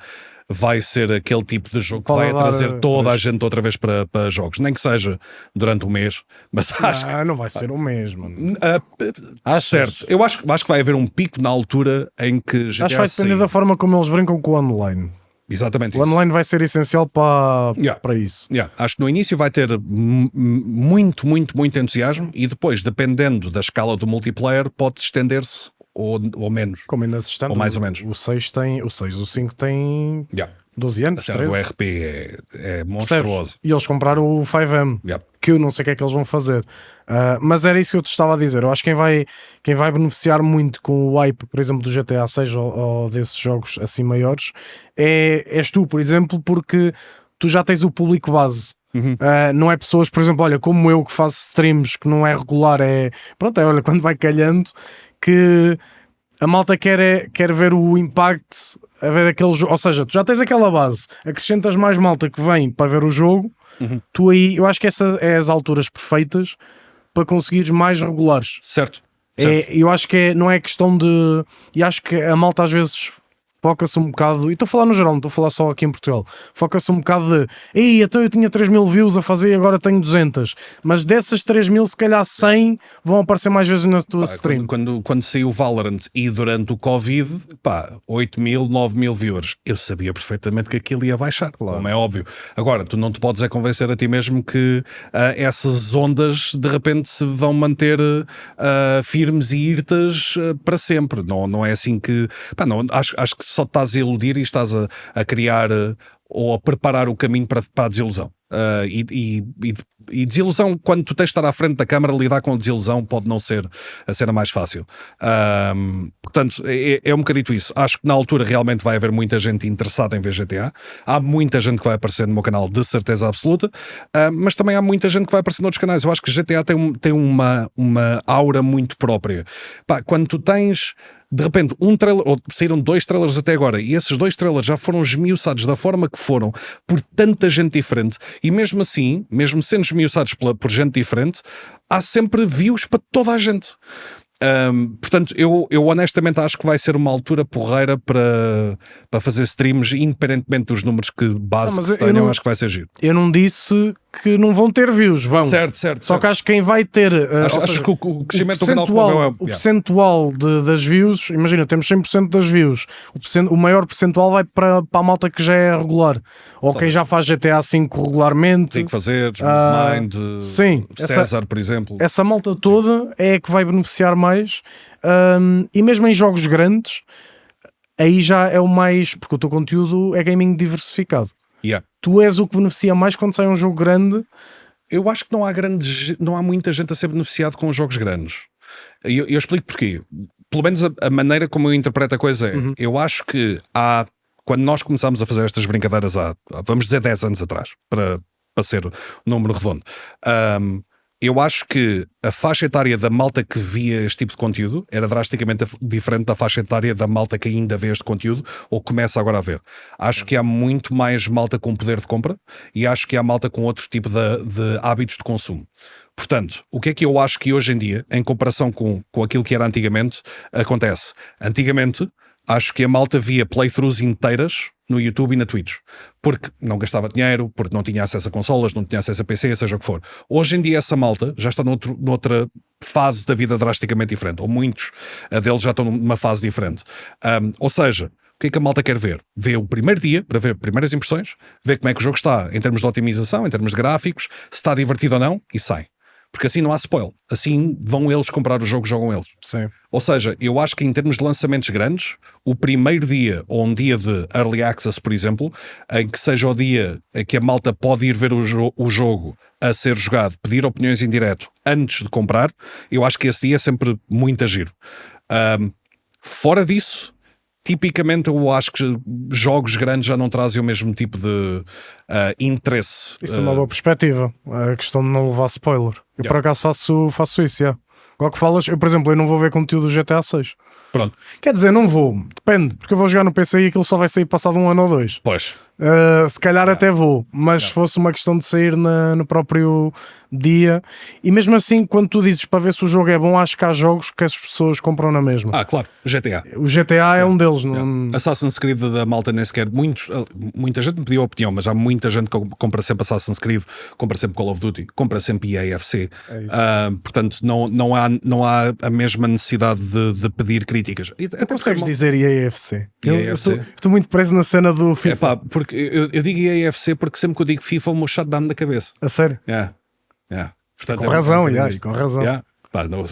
vai ser aquele tipo de jogo que vai trazer toda a gente outra vez para jogos, nem que seja durante um mês, mas acho que não vai ser um mês, mano. Certo, eu acho que vai haver um pico na altura em que GTA acho que vai depender da forma como eles brincam com o online. Exatamente. O online vai ser essencial para isso. Acho que no início vai ter muito entusiasmo, e depois, dependendo da escala do multiplayer, pode estender-se ou menos. Como ainda se está, ou mais ou menos. O 5 tem 12 anos. A série do RP é monstruoso. E eles compraram o 5M, que eu não sei o que é que eles vão fazer. Mas era isso que eu te estava a dizer. Eu acho que quem vai beneficiar muito com o hype, por exemplo, do GTA 6 ou desses jogos assim maiores, és tu, por exemplo, porque tu já tens o público base. Não é pessoas, por exemplo, olha, como eu, que faço streams que não é regular, olha, quando vai calhando, que a malta quer ver o impacto, a ver aquele jogo. Ou seja, tu já tens aquela base, acrescentas mais malta que vem para ver o jogo. Tu aí, eu acho que essas é as alturas perfeitas para conseguires mais regulares. Certo. Eu acho que não é questão de... E acho que a malta às vezes foca-se um bocado, e estou a falar no geral, não estou a falar só aqui em Portugal, foca-se um bocado de, então eu tinha 3.000 views a fazer e agora tenho 200, mas dessas 3.000 se calhar 100 vão aparecer mais vezes na tua stream. Quando saiu o Valorant e durante o Covid, 8.000, 9.000 viewers, eu sabia perfeitamente que aquilo ia baixar, como é óbvio. Agora, tu não te podes convencer a ti mesmo que essas ondas de repente se vão manter firmes e irtas para sempre. Não é assim que... acho que só estás a iludir e estás a criar ou a preparar o caminho para a desilusão. E desilusão, quando tu tens de estar à frente da câmara, lidar com a desilusão pode não ser a cena mais fácil. Portanto, é um bocadito isso. Acho que na altura realmente vai haver muita gente interessada em ver GTA. Há muita gente que vai aparecer no meu canal, de certeza absoluta, mas também há muita gente que vai aparecer noutros canais. Eu acho que GTA tem uma aura muito própria. Quando tu tens... de repente, um trailer, ou saíram 2 trailers até agora, e esses 2 trailers já foram esmiuçados da forma que foram por tanta gente diferente, e mesmo assim, mesmo sendo esmiuçados por gente diferente, há sempre views para toda a gente. Portanto, eu honestamente acho que vai ser uma altura porreira para fazer streams, independentemente dos números que base que se tenham, acho que vai ser giro. Eu não disse que não vão ter views, vão. Certo. Só que acho que quem vai ter acho que o crescimento do canal o percentual das views, imagina, temos 100% das views, o maior percentual vai para a malta que já é regular, ou quem já faz GTA V regularmente. Tem que fazer, Mind, sim, César, por exemplo. Essa malta toda é que vai beneficiar mais, e mesmo em jogos grandes, aí já é o mais, porque o teu conteúdo é gaming diversificado. Yeah. Tu és o que beneficia mais quando sai um jogo grande. Eu acho que não há muita gente a ser beneficiado com os jogos grandes. Eu explico porquê. Pelo menos a maneira como eu interpreto a coisa é, eu acho que quando nós começámos a fazer estas brincadeiras vamos dizer 10 anos atrás, para ser um número redondo, eu acho que a faixa etária da malta que via este tipo de conteúdo era drasticamente diferente da faixa etária da malta que ainda vê este conteúdo ou começa agora a ver. Acho que há muito mais malta com poder de compra e acho que há malta com outro tipo de hábitos de consumo. Portanto, o que é que eu acho que hoje em dia, em comparação com aquilo que era antigamente, acontece? Antigamente, acho que a malta via playthroughs inteiras no YouTube e na Twitch, porque não gastava dinheiro, porque não tinha acesso a consolas, não tinha acesso a PC, seja o que for. Hoje em dia essa malta já está noutra fase da vida drasticamente diferente, ou muitos deles já estão numa fase diferente. Ou seja, o que é que a malta quer ver? Vê o primeiro dia, para ver primeiras impressões, vê como é que o jogo está em termos de otimização, em termos de gráficos, se está divertido ou não, e sai. Porque assim não há spoiler. Assim vão eles comprar o jogo, jogam eles. Sim. Ou seja, eu acho que em termos de lançamentos grandes, o primeiro dia, ou um dia de Early Access, por exemplo, em que seja o dia em que a malta pode ir ver o jogo a ser jogado, pedir opiniões em direto antes de comprar, eu acho que esse dia é sempre muito giro. Fora disso, tipicamente eu acho que jogos grandes já não trazem o mesmo tipo de interesse. Isso é uma boa perspectiva, a questão de não levar spoiler. Eu por acaso faço isso, Agora que falas, eu por exemplo, eu não vou ver conteúdo do GTA 6. Pronto. Quer dizer, não vou, depende, porque eu vou jogar no PC e aquilo só vai sair passado 1 ano ou 2. Pois. Se calhar até vou, mas se fosse uma questão de sair no próprio dia, e mesmo assim, quando tu dizes para ver se o jogo é bom, acho que há jogos que as pessoas compram na mesma. Claro, GTA. O GTA é um deles. Assassin's Creed da malta nem sequer, muita gente me pediu opinião, mas há muita gente que compra sempre Assassin's Creed, compra sempre Call of Duty, compra sempre EAFC. Portanto, não há a mesma necessidade de pedir críticas. Até consegues dizer EAFC? Eu estou muito preso na cena do FIFA. Porque eu digo EAFC porque sempre que eu digo FIFA o meu chat dá-me na cabeça. A sério? Portanto, com razão, com razão.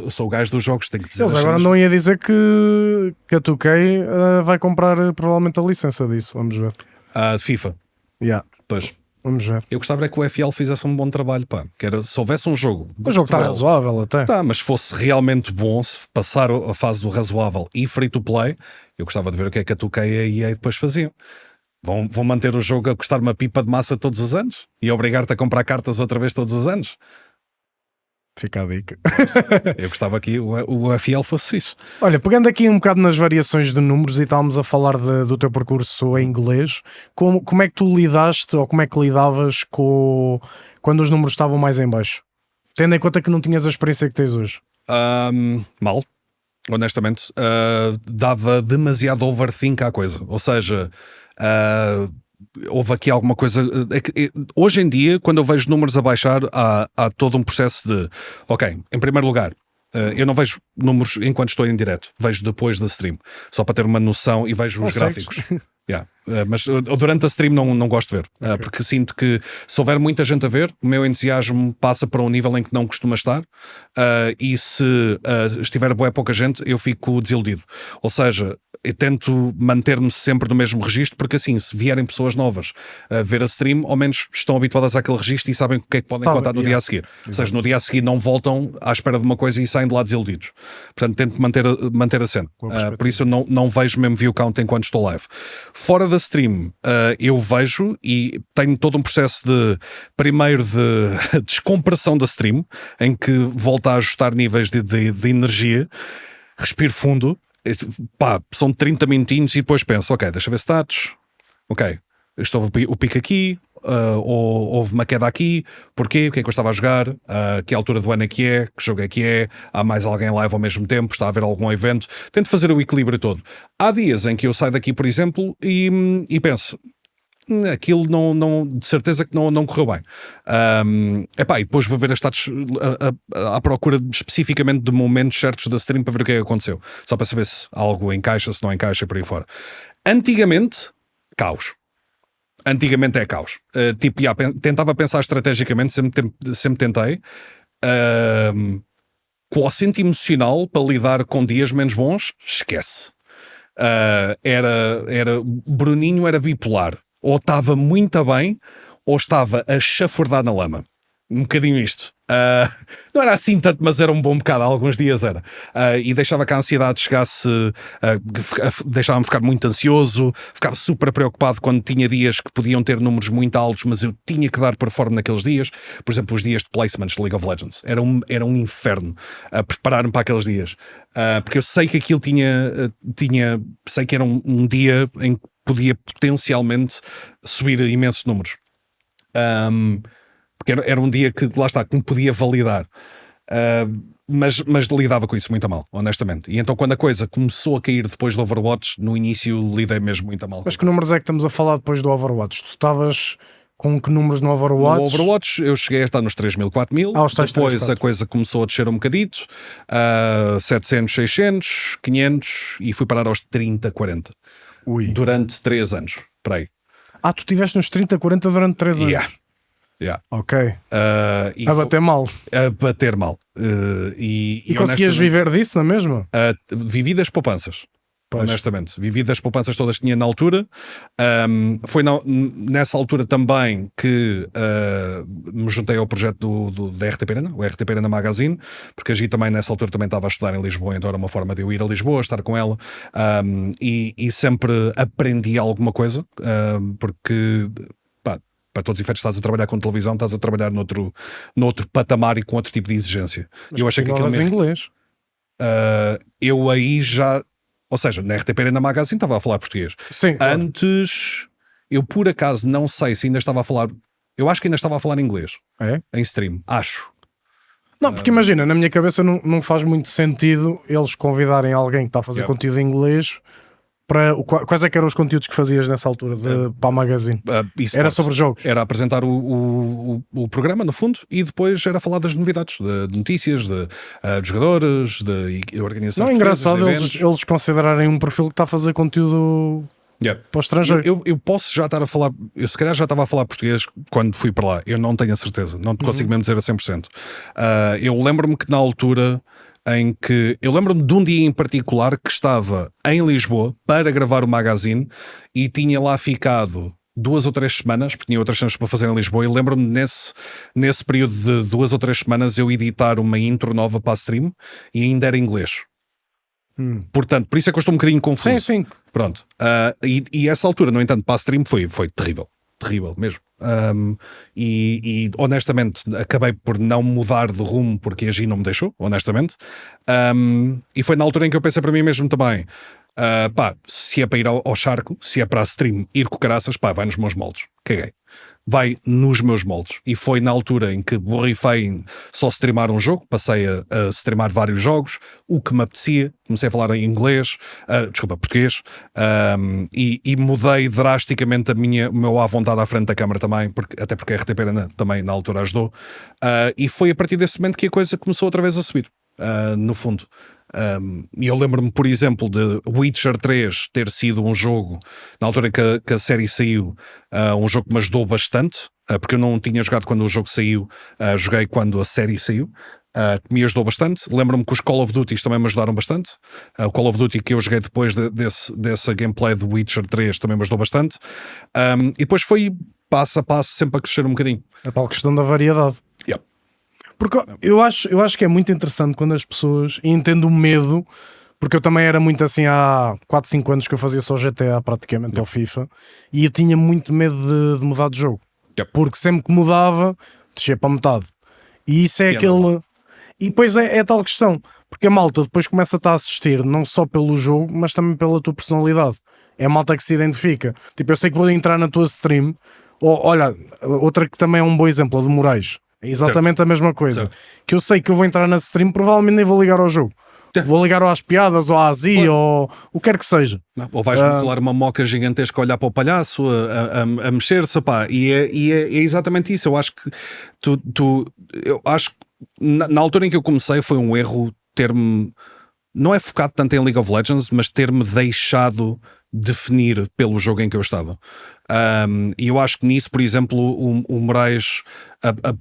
Eu sou o gajo dos jogos, tenho que dizer. Eles agora não ia dizer que a 2K vai comprar provavelmente a licença disso, vamos ver. FIFA. Pois. Vamos ver. Eu gostava que o FL fizesse um bom trabalho, que era, se houvesse um jogo. O jogo está razoável até. Mas se fosse realmente bom, se passar a fase do razoável e free to play, eu gostava de ver o que é que a 2K e a EA depois faziam. Vão manter o jogo a custar uma pipa de massa todos os anos? E obrigar-te a comprar cartas outra vez todos os anos? Fica a dica. Eu gostava que o FL fosse isso. Olha, pegando aqui um bocado nas variações de números e estávamos a falar do teu percurso em inglês, como é que tu lidaste ou como é que lidavas quando os números estavam mais em baixo? Tendo em conta que não tinhas a experiência que tens hoje. Mal. honestamente, dava demasiado overthink à coisa. Ou seja, houve aqui alguma coisa. Hoje em dia, quando eu vejo números a baixar, há todo um processo de ok, em primeiro lugar, eu não vejo números enquanto estou em direto, vejo depois da stream, só para ter uma noção, e vejo os gráficos. Yeah. Mas durante a stream não gosto de ver, porque sinto que se houver muita gente a ver, o meu entusiasmo passa para um nível em que não costuma estar, e se estiver bué pouca gente, eu fico desiludido. Ou seja, eu tento manter-me sempre no mesmo registro, porque assim, se vierem pessoas novas a ver a stream, ao menos estão habituadas àquele registro e sabem o que é que podem contar no dia a seguir. Ou seja, no dia a seguir não voltam à espera de uma coisa e saem de lá desiludidos. Portanto, tento manter a cena. Por isso eu não vejo mesmo view count enquanto estou live. Fora da stream, eu vejo e tenho todo um processo primeiro de descompressão da stream, em que volto a ajustar níveis de energia, respiro fundo. Pá, são 30 minutinhos e depois penso, ok, deixa ver stats, ok, estou o pico aqui, houve uma queda aqui, porquê, o que é que eu estava a jogar, que altura do ano é, que jogo é que é, há mais alguém live ao mesmo tempo, está a haver algum evento, tento fazer o equilíbrio todo. Há dias em que eu saio daqui, por exemplo, e penso, aquilo de certeza que não correu bem. E depois vou ver as stats à procura especificamente de momentos certos da stream para ver o que é que aconteceu, só para saber se algo encaixa, se não encaixa, por aí fora. Antigamente, caos. Antigamente é caos. Tentava pensar estrategicamente, sempre tentei. Quociente emocional para lidar com dias menos bons, esquece. Bruninho era bipolar. Ou estava muito bem, ou estava a chafurdar na lama. Um bocadinho isto. Não era assim tanto, mas era um bom bocado. Alguns dias era. E deixava que a ansiedade chegasse, deixava-me ficar muito ansioso, ficava super preocupado quando tinha dias que podiam ter números muito altos, mas eu tinha que dar performance naqueles dias. Por exemplo, os dias de placements de League of Legends. Era um inferno a preparar-me para aqueles dias. Porque eu sei que aquilo sei que era um dia em que podia potencialmente subir imensos números. Porque era um dia que, lá está, que me podia validar. Mas lidava com isso muito a mal, honestamente. E então quando a coisa começou a cair depois do Overwatch, no início lidei mesmo muito a mal. Mas que números é que estamos a falar depois do Overwatch? Tu estavas com que números no Overwatch? No Overwatch eu cheguei a estar nos 3.000, 4.000. Depois a coisa começou a descer um bocadito. 700, 600, 500 e fui parar aos 30, 40. Durante 3 anos. Para aí. Tu estiveste nos 30, 40 durante 3 anos? Yeah. Ok. A bater mal. A bater mal. E conseguias viver disso, não é mesmo? Vivi das poupanças. Pois. Honestamente, vivi das poupanças todas que tinha na altura. Foi nessa altura também que me juntei ao projeto da RTP Arena, o RTP Arena Magazine, porque a Gi também nessa altura também estava a estudar em Lisboa, então era uma forma de eu ir a Lisboa, estar com ela, e sempre aprendi alguma coisa, porque para todos os efeitos estás a trabalhar com televisão, estás a trabalhar noutro patamar e com outro tipo de exigência. Mas eu achei que aquilo inglês. Eu aí já, ou seja, na RTP Arena Magazine estava a falar português. Sim, claro. Antes, eu por acaso não sei se ainda estava a falar, eu acho que ainda estava a falar inglês. Em stream, acho. Não, porque imagina, na minha cabeça não faz muito sentido eles convidarem alguém que está a fazer conteúdo em inglês. Quais é que eram os conteúdos que fazias nessa altura para a Magazine? Era sobre jogos? Era apresentar o programa, no fundo, e depois era falar das novidades, de notícias, de jogadores, de organizações. Não é engraçado eles considerarem um perfil que está a fazer conteúdo para o estrangeiro. Eu posso já estar a falar, eu se calhar já estava a falar português quando fui para lá, eu não tenho a certeza, não consigo mesmo dizer a 100%. Eu lembro-me que na altura em que eu lembro-me de um dia em particular que estava em Lisboa para gravar o magazine e tinha lá ficado 2 ou 3 semanas, porque tinha outras cenas para fazer em Lisboa, e lembro-me nesse período de 2 ou 3 semanas eu editar uma intro nova para a stream e ainda era em inglês. Portanto, por isso é que eu estou um bocadinho confuso. Sim. Pronto. E essa altura, no entanto, para a stream foi terrível. Terrível mesmo. E honestamente acabei por não mudar de rumo porque a Gi não me deixou, honestamente. E foi na altura em que eu pensei para mim mesmo também, Se é para ir ao charco, se é para a stream ir com caraças, vai nos meus moldes. Caguei. Vai nos meus moldes. E foi na altura em que borrifei em só streamar um jogo, passei a streamar vários jogos, o que me apetecia, comecei a falar em inglês, português, e mudei drasticamente o meu à vontade à frente da câmara também, até porque a RTP também na altura ajudou, e foi a partir desse momento que a coisa começou outra vez a subir, no fundo. E eu lembro-me, por exemplo, de Witcher 3 ter sido um jogo, na altura que a série saiu, um jogo que me ajudou bastante, porque eu não tinha jogado quando o jogo saiu, joguei quando a série saiu, que me ajudou bastante. Lembro-me que os Call of Duty também me ajudaram bastante. O Call of Duty que eu joguei depois dessa gameplay de Witcher 3 também me ajudou bastante. E depois foi passo a passo sempre a crescer um bocadinho. É para a questão da variedade. Yeah. Porque eu acho que é muito interessante quando as pessoas, e entendo o medo, porque eu também era muito assim há 4, 5 anos que eu fazia só GTA praticamente, ou FIFA, e eu tinha muito medo de mudar de jogo. Porque sempre que mudava, descia para metade. E isso é aquele... E depois é tal questão, porque a malta depois começa-te a assistir não só pelo jogo, mas também pela tua personalidade. É a malta que se identifica. Tipo, eu sei que vou entrar na tua stream, olha, outra que também é um bom exemplo, a de Moraes. É exatamente certo. A mesma coisa. Certo. Que eu sei que eu vou entrar na stream, provavelmente nem vou ligar ao jogo. Vou ligar ou às piadas, ou à Zi, ou o que quer que seja. Ou vais-me colar uma moca gigantesca a olhar para o palhaço, a mexer-se, e é exatamente isso. Eu acho que eu acho que na altura em que eu comecei foi um erro ter-me, não é focado tanto em League of Legends, mas ter-me deixado definir pelo jogo em que eu estava. E eu acho que nisso, por exemplo, o Moraes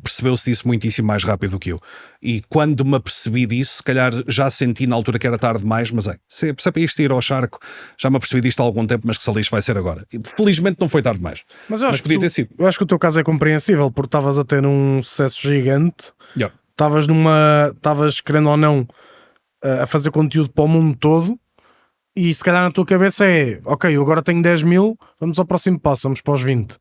percebeu-se disso muitíssimo mais rápido do que eu. E quando me apercebi disso, se calhar já senti na altura que era tarde demais, mas se é para isto ir ao charco, já me apercebi disto há algum tempo, mas que se lixe vai ser agora. E, felizmente não foi tarde demais. Mas podia ter sido. Eu acho que o teu caso é compreensível, porque estavas a ter um sucesso gigante. Estavas, querendo ou não, a fazer conteúdo para o mundo todo. E se calhar na tua cabeça é ok, eu agora tenho 10 mil, vamos ao próximo passo, vamos para os 20.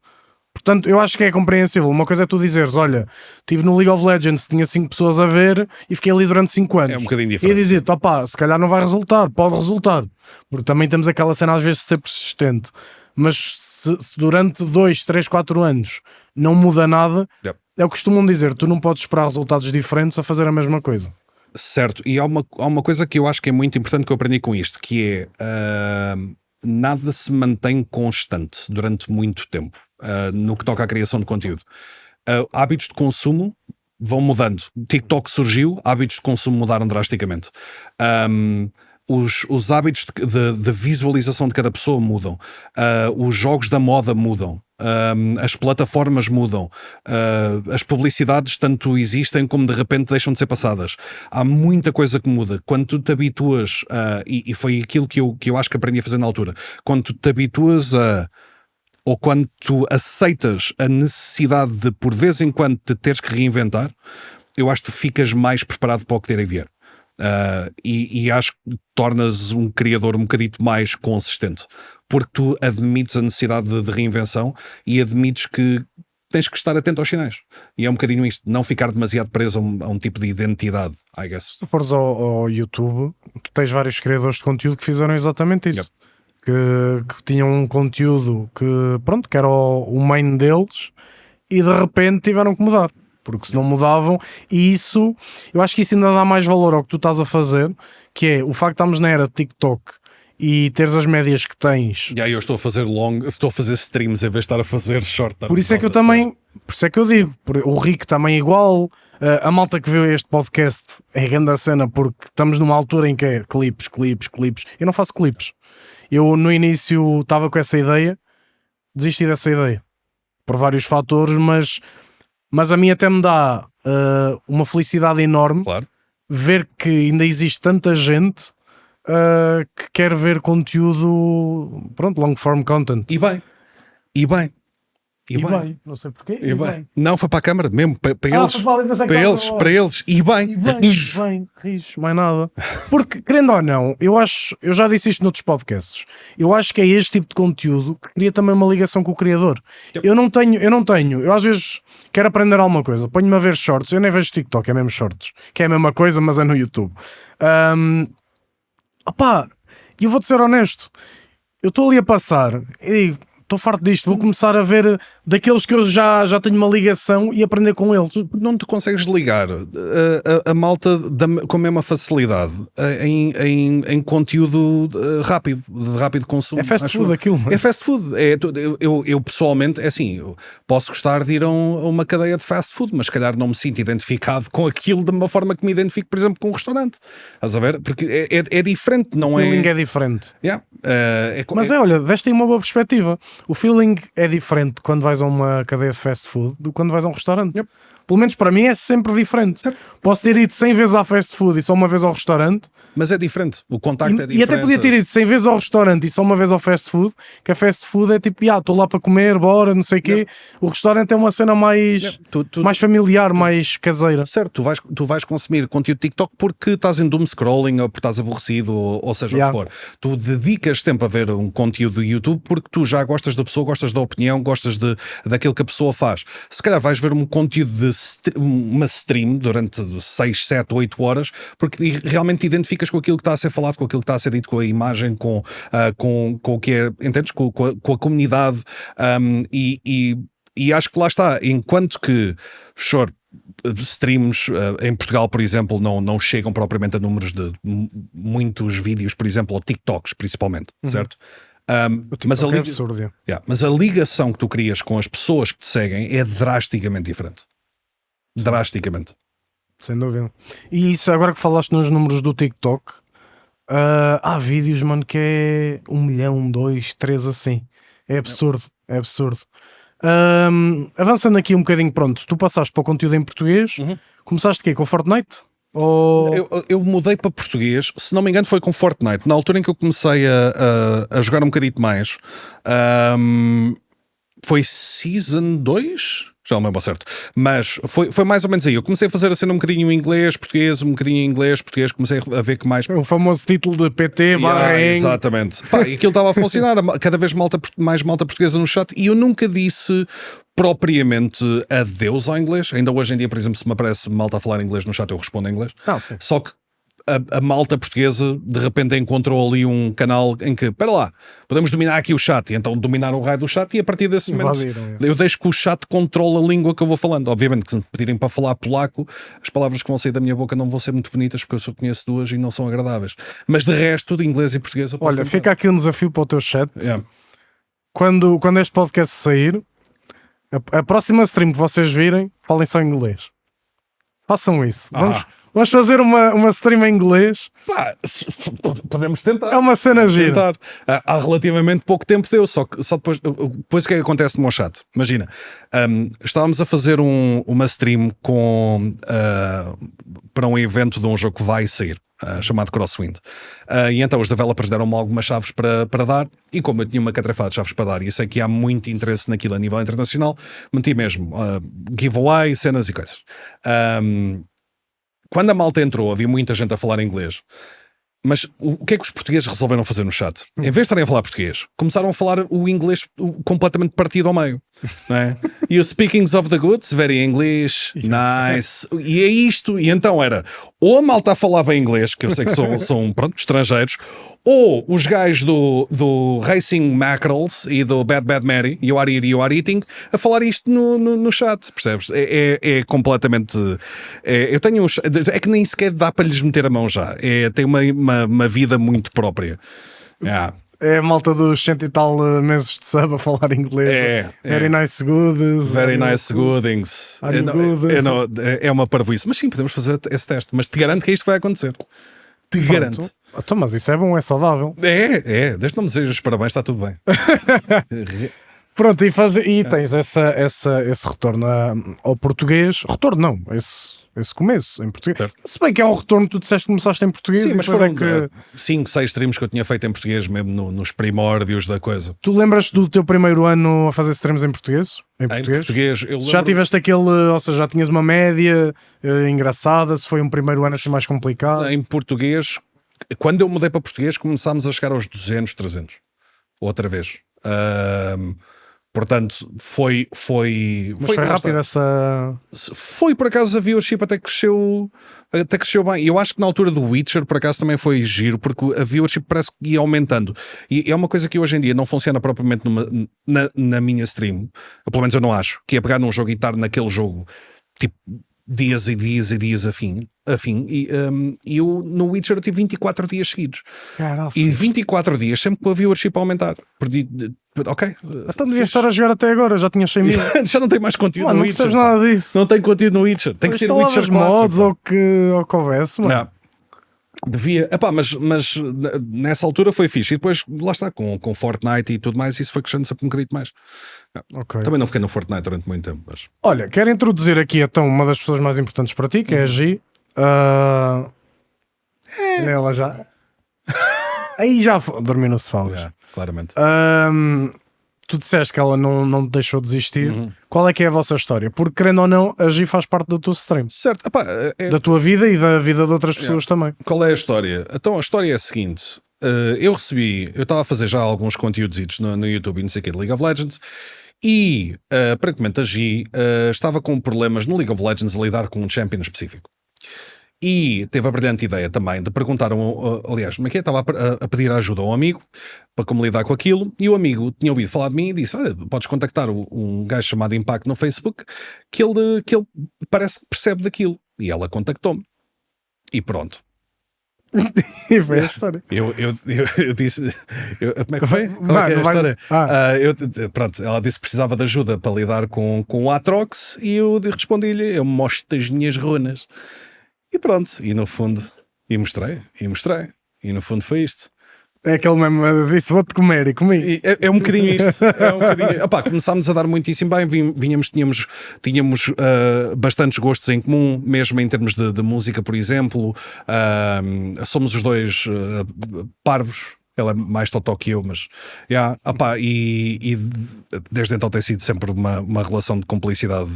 Portanto, eu acho que é compreensível. Uma coisa é tu dizeres, olha, estive no League of Legends, tinha 5 pessoas a ver e fiquei ali durante 5 anos. É um bocadinho diferente. E dizer, se calhar não vai resultar, pode resultar. Porque também temos aquela cena às vezes de ser persistente. Mas se durante 2, 3, 4 anos não muda nada, é o que costumam dizer, tu não podes esperar resultados diferentes a fazer a mesma coisa. Certo, e há uma coisa que eu acho que é muito importante que eu aprendi com isto, que é nada se mantém constante durante muito tempo no que toca à criação de conteúdo. Hábitos de consumo vão mudando. TikTok surgiu, hábitos de consumo mudaram drasticamente. Os hábitos de visualização de cada pessoa mudam. Os jogos da moda mudam. As plataformas mudam. As publicidades tanto existem como de repente deixam de ser passadas. Há muita coisa que muda. Quando tu te habituas e foi aquilo que eu acho que aprendi a fazer na altura, quando tu te habituas ou quando tu aceitas a necessidade de por vez em quando te teres que reinventar, eu acho que tu ficas mais preparado para o que ter a vir. E acho que tornas um criador um bocadito mais consistente, porque tu admites a necessidade de reinvenção e admites que tens que estar atento aos sinais. E é um bocadinho isto, não ficar demasiado preso a um tipo de identidade, I guess. Se tu fores ao YouTube, tu tens vários criadores de conteúdo que fizeram exatamente isso. Que tinham um conteúdo que era o main deles e de repente tiveram que mudar. Porque se não mudavam, e isso, eu acho que isso ainda dá mais valor ao que tu estás a fazer, que é o facto de estarmos na era de TikTok e teres as médias que tens. E aí eu estou a fazer streams em vez de estar a fazer short. Por isso é que eu também, por isso é que eu digo, o Rico também é igual, a malta que viu este podcast é grande a cena, porque estamos numa altura em que é clipes. Eu não faço clipes. Eu no início estava com essa ideia, desisti dessa ideia, por vários fatores, mas a mim até me dá uma felicidade enorme, claro, ver que ainda existe tanta gente que quer ver conteúdo, long form content. E bem. Não sei porquê. E bem. Não, foi para a câmara mesmo, para eles. E bem. Rijo, mais nada. Porque, querendo ou não, eu já disse isto noutros podcasts, eu acho que é este tipo de conteúdo que cria também uma ligação com o criador. Eu não tenho, eu às vezes quero aprender alguma coisa, ponho-me a ver shorts, eu nem vejo TikTok, é mesmo shorts, que é a mesma coisa, mas é no YouTube. E eu vou-te ser honesto, eu estou ali a passar e estou farto disto, vou começar a ver daqueles que eu já tenho uma ligação e aprender com eles. Não te consegues ligar a malta com a mesma facilidade em conteúdo rápido, de rápido consumo. É fast food aquilo, mano. É fast food. Eu pessoalmente, é assim, eu posso gostar de ir a uma cadeia de fast food, mas se calhar não me sinto identificado com aquilo da mesma forma que me identifico, por exemplo, com um restaurante. Estás a ver? Porque é diferente, não O feeling é? é diferente. Yeah. Mas olha, deste aí uma boa perspectiva. O feeling é diferente quando vais a uma cadeia de fast food do que quando vais a um restaurante. Yep. Pelo menos para mim é sempre diferente. Certo. Posso ter ido 100 vezes à fast food e só uma vez ao restaurante. Mas é diferente. O contacto é diferente. E até podia ter ido 100 vezes ao restaurante e só uma vez ao fast food, que a fast food é tipo, estou lá para comer, bora, não sei o quê. Yep. O restaurante é uma cena mais, mais familiar, mais caseira. Certo, tu vais consumir conteúdo TikTok porque estás em doom scrolling ou porque estás aborrecido ou seja o que for. Tu dedicas tempo a ver um conteúdo do YouTube porque tu já gostas da pessoa, gostas da opinião, gostas daquilo que a pessoa faz. Se calhar vais ver um conteúdo de uma stream durante 6, 7, 8 horas porque realmente te identificas com aquilo que está a ser falado, com aquilo que está a ser dito, com a imagem, com o que é, entendes? Com a comunidade e acho que lá está, enquanto que streams em Portugal, por exemplo, não chegam propriamente a números de muitos vídeos, por exemplo, ou TikToks principalmente, certo? Mas a ligação que tu crias com as pessoas que te seguem é drasticamente diferente. Drasticamente. Sem dúvida. E isso, agora que falaste nos números do TikTok, há vídeos, mano, que é 1 milhão, 2, 3 assim. É absurdo, é absurdo. Avançando aqui um bocadinho, pronto, tu passaste para o conteúdo em português, começaste com Fortnite? Ou... Eu mudei para português, se não me engano foi com Fortnite, na altura em que eu comecei a jogar um bocadinho mais. Foi Season 2? Já não me lembro certo. Mas foi mais ou menos aí. Eu comecei a fazer a cena um bocadinho em inglês, português, um bocadinho em inglês, português. Comecei a ver que mais... O famoso título de PT /N. Exatamente. Pá, e aquilo estava a funcionar. Cada vez mais malta portuguesa no chat. E eu nunca disse propriamente adeus ao inglês. Ainda hoje em dia, por exemplo, se me aparece malta a falar inglês no chat, eu respondo em inglês. Sim. Só que a malta portuguesa de repente encontrou ali um canal em que, espera lá, podemos dominar aqui o chat, e então dominaram o raio do chat e a partir desse momento eu deixo que o chat controle a língua que eu vou falando. Obviamente que se me pedirem para falar polaco, as palavras que vão sair da minha boca não vão ser muito bonitas porque eu só conheço 2 e não são agradáveis. Mas de resto, de inglês e português eu posso Olha, fica aqui um desafio para o teu chat. Yeah. Quando este podcast sair, a próxima stream que vocês virem, falem só em inglês. Façam isso. Vamos fazer uma stream em inglês. Pá, podemos tentar. É uma cena gira. Há relativamente pouco tempo deu, só depois o que é que acontece no meu chat? Imagina, estávamos a fazer uma stream para um evento de um jogo que vai sair, chamado Crosswind. E então os developers deram-me algumas chaves para dar, e como eu tinha uma catrafada de chaves para dar, e eu sei que há muito interesse naquilo a nível internacional, meti mesmo giveaway, cenas e coisas. Quando a malta entrou, havia muita gente a falar inglês. Mas o que é que os portugueses resolveram fazer no chat? Em vez de estarem a falar português, começaram a falar o inglês completamente partido ao meio. Não é? E o speakings of the goods, very English, nice. E é isto. E então era ou a malta a falar bem inglês, que eu sei que são pronto, estrangeiros, ou os gajos do Racing Mackerels e do Bad Mary, You Are Eating, a falar isto no chat, percebes? É completamente... eu tenho é que nem sequer dá para lhes meter a mão já. Tem uma vida muito própria. É a malta dos 100 e tal meses de sub a falar inglês. Very nice goodings. Very nice goodings. É uma parvoíce. Mas sim, podemos fazer esse teste. Mas te garanto que isto vai acontecer. Te garanto. Então, mas isso é bom, é saudável. Desde que não me desejes os parabéns, está tudo bem. Pronto, e tens esse retorno ao português. Retorno não, esse começo em português. Certo. Se bem que é um retorno, tu disseste que começaste em português. Sim, mas foram 5, 6 streams que eu tinha feito em português, mesmo nos primórdios da coisa. Tu lembras do teu primeiro ano a fazer streams em português? Em português eu lembro... Já tiveste ou seja, já tinhas uma média engraçada, se foi um primeiro ano assim mais complicado? Em português, quando eu mudei para português, começámos a chegar aos 200, 300. Outra vez. Portanto, foi rápido essa... Foi, por acaso, a viewership até cresceu bem. E eu acho que na altura do Witcher, por acaso, também foi giro, porque a viewership parece que ia aumentando. E é uma coisa que hoje em dia não funciona propriamente na minha stream. Pelo menos eu não acho. Que é pegar num jogo e estar naquele jogo, tipo, dias e dias e dias afim. E eu no Witcher eu tive 24 dias seguidos. Caralho. E 24 dias sempre com a viewership a aumentar. Ok. Então devia estar a jogar até agora, já tinha 100 mil. Já não tem mais conteúdo no não Witcher. Não nada disso. Não tem conteúdo no Witcher. Tem que ser Witcher 4. Mods ou que houvesse, mano. Não. Devia. Epá, mas nessa altura foi fixe. E depois, lá está, com Fortnite e tudo mais, isso foi crescendo sempre um bocadinho mais. Okay. Também não fiquei no Fortnite durante muito tempo. Mas... Olha, quero introduzir aqui então uma das pessoas mais importantes para ti, que é a Gi. Ela já. Aí já dormi no sofá. Claramente. Tu disseste que ela não te deixou desistir. Qual é que é a vossa história? Porque, querendo ou não, a Gi faz parte da tua stream. Certo. Epá, da tua vida e da vida de outras pessoas também. Qual é a história? Então, a história é a seguinte. Eu estava a fazer já alguns conteúdos no YouTube e não sei o que, de League of Legends. E, aparentemente, a Gi estava com problemas no League of Legends a lidar com um champion específico. E teve a brilhante ideia também de perguntar, aliás, como é que é? Estava a pedir ajuda a um amigo para como lidar com aquilo, e o amigo tinha ouvido falar de mim e disse: olha, podes contactar um gajo chamado Impact no Facebook, que ele parece que percebe daquilo. E ela contactou-me. E pronto. E foi a história. Eu disse... como é que foi? Qual é que é a história? Pronto, ela disse que precisava de ajuda para lidar com o Atrox, e eu respondi-lhe: eu mostro as minhas runas. E pronto, e no fundo, e mostrei, e no fundo foi isto. É aquele mesmo, disse: vou-te comer, e comi. É um bocadinho isto. Opá, começámos a dar muitíssimo bem, tínhamos bastantes gostos em comum, mesmo em termos de música, por exemplo. Somos os dois parvos. Ela é mais totó que eu, mas e desde então tem sido sempre uma relação de cumplicidade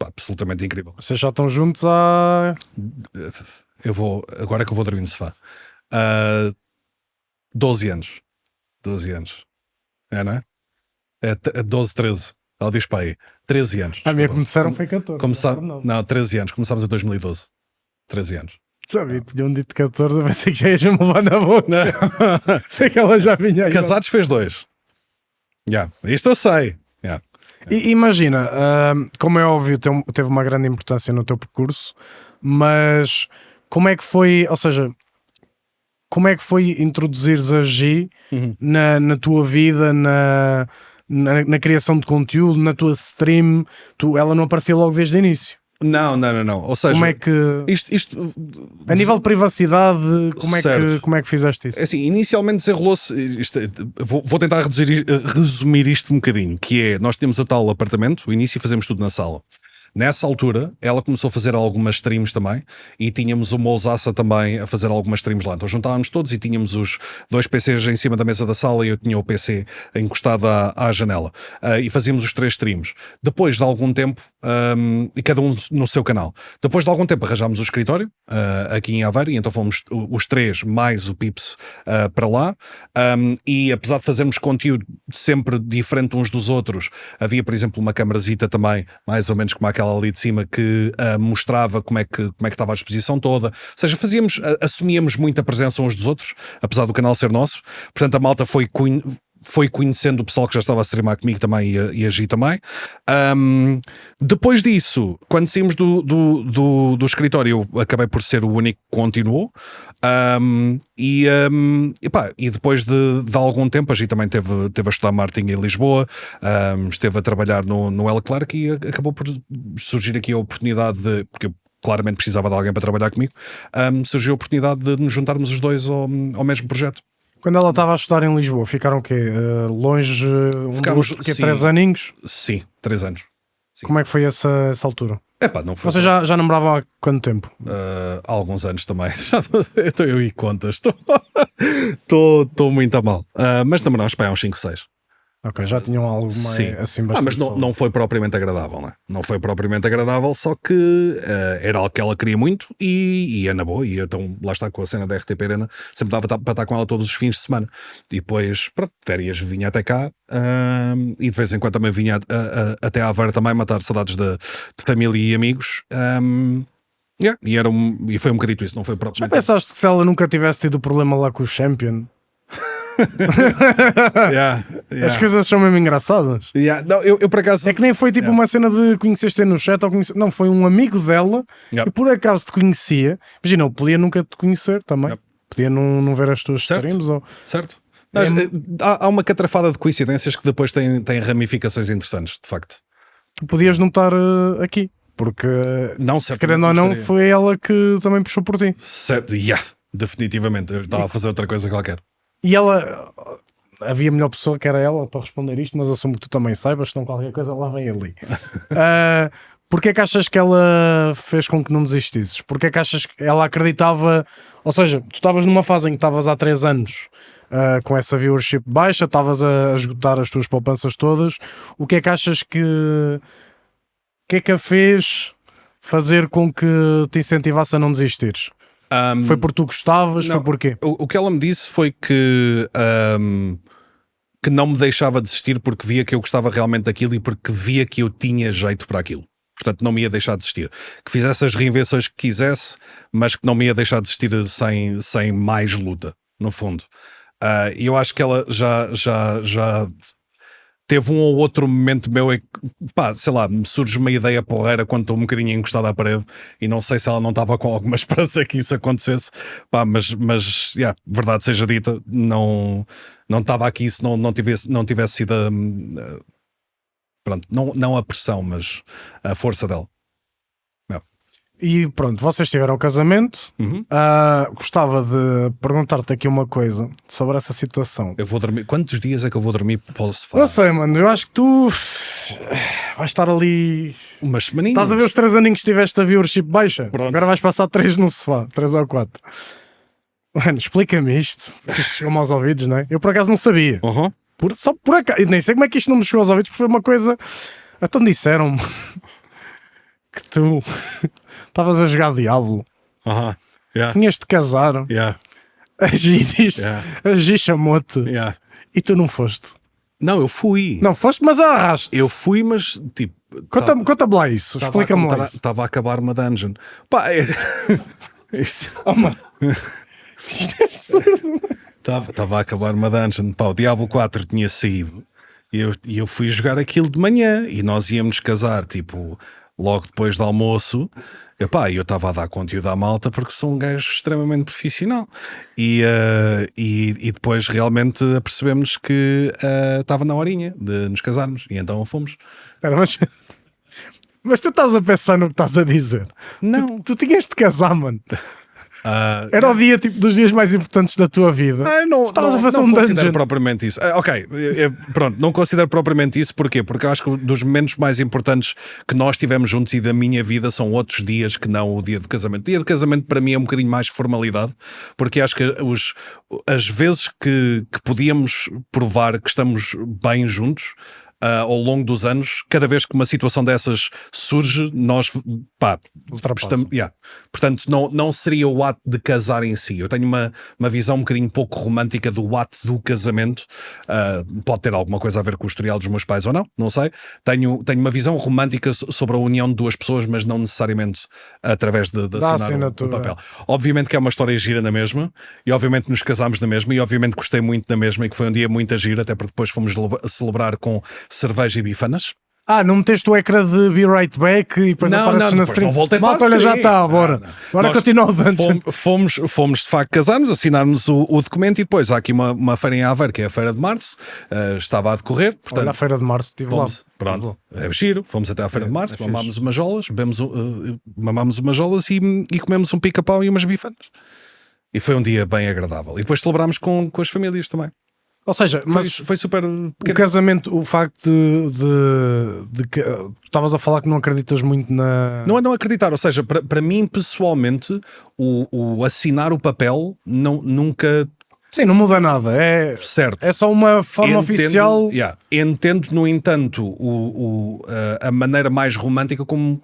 absolutamente incrível. Vocês já estão juntos há... Agora que eu vou dormir no sofá. 12 anos. 12 anos. É, não é? É 12, 13. Ela diz para aí. 13 anos. A minha começaram foi 14. Não, 13 anos. Começámos em 2012. 13 anos. Sabia, tinham dito 14, eu pensei que já ias me levar na boca. Sei que ela já vinha aí. Casados fez 2. Isto eu sei. E imagina, como é óbvio, teve uma grande importância no teu percurso, mas como é que foi, ou seja, como é que foi introduzires a Gi na tua vida, na criação de conteúdo, na tua stream? Ela não aparecia logo desde o início. Não. Ou seja, como é que isto a nível de privacidade, como é que fizeste isso? É assim, inicialmente desenrolou-se. Vou tentar resumir isto um bocadinho. Que é, nós tínhamos a tal apartamento, o início, e fazemos tudo na sala. Nessa altura, ela começou a fazer algumas streams também, e tínhamos o Mousassa também a fazer algumas streams lá. Então juntávamos todos e tínhamos os 2 PCs em cima da mesa da sala, e eu tinha o PC encostado à janela. E fazíamos os 3 streams. Depois de algum tempo, e cada um no seu canal. Depois de algum tempo arranjámos o escritório, aqui em Aveiro, e então fomos os 3 mais o Pips para lá. E apesar de fazermos conteúdo sempre diferente uns dos outros, havia, por exemplo, uma câmarazita também, mais ou menos como aquela ali de cima, que mostrava como é que estava a exposição toda. Ou seja, assumíamos muita presença uns dos outros, apesar do canal ser nosso. Portanto, a malta foi conhecendo o pessoal que já estava a streamar comigo também, e a Gi também. Depois disso, quando saímos do escritório, eu acabei por ser o único que continuou. E depois de algum tempo, a Gi também teve a estudar marketing em Lisboa, esteve a trabalhar no L. Clark, e acabou por surgir aqui a oportunidade porque eu claramente precisava de alguém para trabalhar comigo. Surgiu a oportunidade de nos juntarmos os dois ao mesmo projeto. Quando ela estava a estudar em Lisboa, ficaram o quê? Longe? Ficámos 3 aninhos? Sim, 3 anos. Sim. Como é que foi essa altura? Não foi. Vocês já namoravam há quanto tempo? Há alguns anos também. Estou eu e contas. Estou muito a mal. Mas namorámos há uns 5, 6. Ok, já tinham algo mais Sim. assim bastante Mas não foi propriamente agradável, né? Não foi propriamente agradável, só que era algo que ela queria muito e é na boa. E então lá está com a cena da RTP Arena, sempre dava para estar com ela todos os fins de semana. E depois, pronto, férias vinha até cá e de vez em quando também vinha até à Aveiro também matar saudades de família e amigos. E foi um bocadito isso, não foi Já propriamente. pensaste que se ela nunca tivesse tido problema lá com o Champion? As coisas são mesmo engraçadas. Não, eu por acaso. É que nem foi tipo uma cena de conheceste no chat ou não, foi um amigo dela que por acaso te conhecia. Imagina, ele podia nunca te conhecer também, podia não ver as tuas streams ou... Certo. Mas, há uma catrafada de coincidências que depois têm ramificações interessantes, de facto. Tu podias não estar aqui, porque não, querendo ou não, foi ela que também puxou por ti. Certo, definitivamente. Eu estava a fazer outra coisa qualquer. E ela, havia melhor pessoa que era ela para responder isto, mas assumo que tu também saibas, senão qualquer coisa lá vem ali. Porquê é que achas que ela fez com que não desistisses? Porquê é que achas que ela acreditava? Ou seja, tu estavas numa fase em que estavas há 3 anos com essa viewership baixa, estavas a esgotar as tuas poupanças todas. O que é que achas que... O que é que a fez fazer com que te incentivasse a não desistires? Foi porque tu gostavas? Não, foi porquê? O que ela me disse foi que não me deixava desistir porque via que eu gostava realmente daquilo e porque via que eu tinha jeito para aquilo. Portanto, não me ia deixar desistir. Que fizesse as reinvenções que quisesse, mas que não me ia deixar desistir sem mais luta, no fundo. E eu acho que ela já teve um ou outro momento meu em que, sei lá, me surge uma ideia porreira quando estou um bocadinho encostado à parede e não sei se ela não estava com alguma esperança que isso acontecesse, mas verdade seja dita, não estava aqui se não tivesse sido pronto, não a pressão, mas a força dela. E pronto, vocês tiveram casamento. Gostava de perguntar-te aqui uma coisa sobre essa situação. Eu vou dormir. Quantos dias é que eu vou dormir para o sofá? Não sei, mano. Eu acho que tu vais estar ali umas semaninhas. Estás a ver os 3 aninhos que tiveste a viewership baixa? Pronto. Agora vais passar 3 no sofá, 3 ou 4. Mano, explica-me isto. Chegou-me aos ouvidos, não é? Eu por acaso não sabia. Só por acaso. E nem sei como é que isto não me chegou aos ouvidos, porque foi uma coisa. Então disseram-me que tu estavas a jogar Diablo. Tinhas de casar. A Gi chamou-te. E tu não foste. Não, eu fui. Não foste, mas arraste. Eu fui, mas tipo. Conta-me lá isso. Explica-me lá isso. Estava a acabar uma dungeon. Isto. Oh, mano. Estava a acabar uma dungeon. O Diablo 4 tinha saído. E eu fui jogar aquilo de manhã. E nós íamos casar, tipo, logo depois do almoço. E eu estava a dar conteúdo à malta porque sou um gajo extremamente profissional. E depois realmente apercebemos que estava na horinha de nos casarmos. E então fomos. Espera, mas tu estás a pensar no que estás a dizer? Não. Tu tinhas de casar, mano. Era o dia tipo, dos dias mais importantes da tua vida. Estavas a fazer um dungeon. Não considero propriamente isso. Pronto, não considero propriamente isso. Porquê? Porque eu acho que dos momentos mais importantes que nós tivemos juntos e da minha vida são outros dias que não o dia de casamento. O dia de casamento para mim é um bocadinho mais formalidade, porque acho que as vezes que podíamos provar que estamos bem juntos ao longo dos anos, cada vez que uma situação dessas surge, nós portanto não seria o ato de casar em si. Eu tenho uma visão um bocadinho pouco romântica do ato do casamento. Pode ter alguma coisa a ver com o historial dos meus pais ou não sei. Tenho uma visão romântica sobre a união de duas pessoas, mas não necessariamente através de assinar o papel. Obviamente que é uma história gira na mesma, e obviamente nos casámos na mesma, e obviamente gostei muito da mesma, e que foi um dia muito gira, até porque depois fomos celebrar com cerveja e bifanas. Não meteste o ecrã de Be Right Back e depois apareces na stream. Não voltei para olha, já está, bora. Agora continua o dungeon. Fomos de facto casarmos, assinarmos o documento, e depois há aqui uma feira em Aveiro, que é a Feira de Março, estava a decorrer. Portanto, olha, a Feira de Março, estive lá. Pronto, é giro, fomos até à Feira de Março, mamámos umas jolas, mamámos umas jolas e comemos um pica-pau e umas bifanas. E foi um dia bem agradável. E depois celebrámos com as famílias também. Ou seja, mas foi super. O casamento, o facto de que estavas a falar que não acreditas muito na. Não é não acreditar, ou seja, para mim pessoalmente, o assinar o papel nunca Sim, não muda nada. Certo. É só uma forma oficial. Entendo, no entanto, a maneira mais romântica como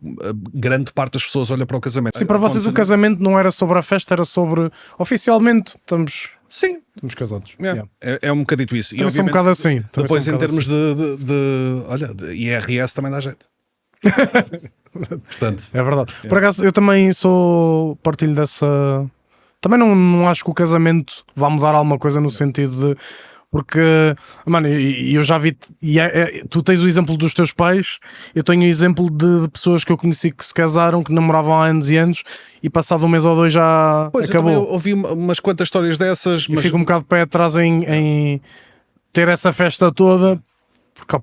grande parte das pessoas olha para o casamento. Sim, para vocês o casamento não era sobre a festa, era sobre oficialmente estamos casados. É um bocadito isso. Também sou um bocado assim. Depois, em termos de IRS, também dá jeito. Portanto, é verdade. Por acaso, eu também partilho dessa. Também não acho que o casamento vá mudar alguma coisa no sentido de. Porque, mano, eu já vi. Tu tens o exemplo dos teus pais, eu tenho o exemplo de pessoas que eu conheci que se casaram, que namoravam há anos e anos, e passado um mês ou dois já acabou. Eu ouvi umas quantas histórias dessas. Mas fico um bocado de pé atrás em ter essa festa toda, porque,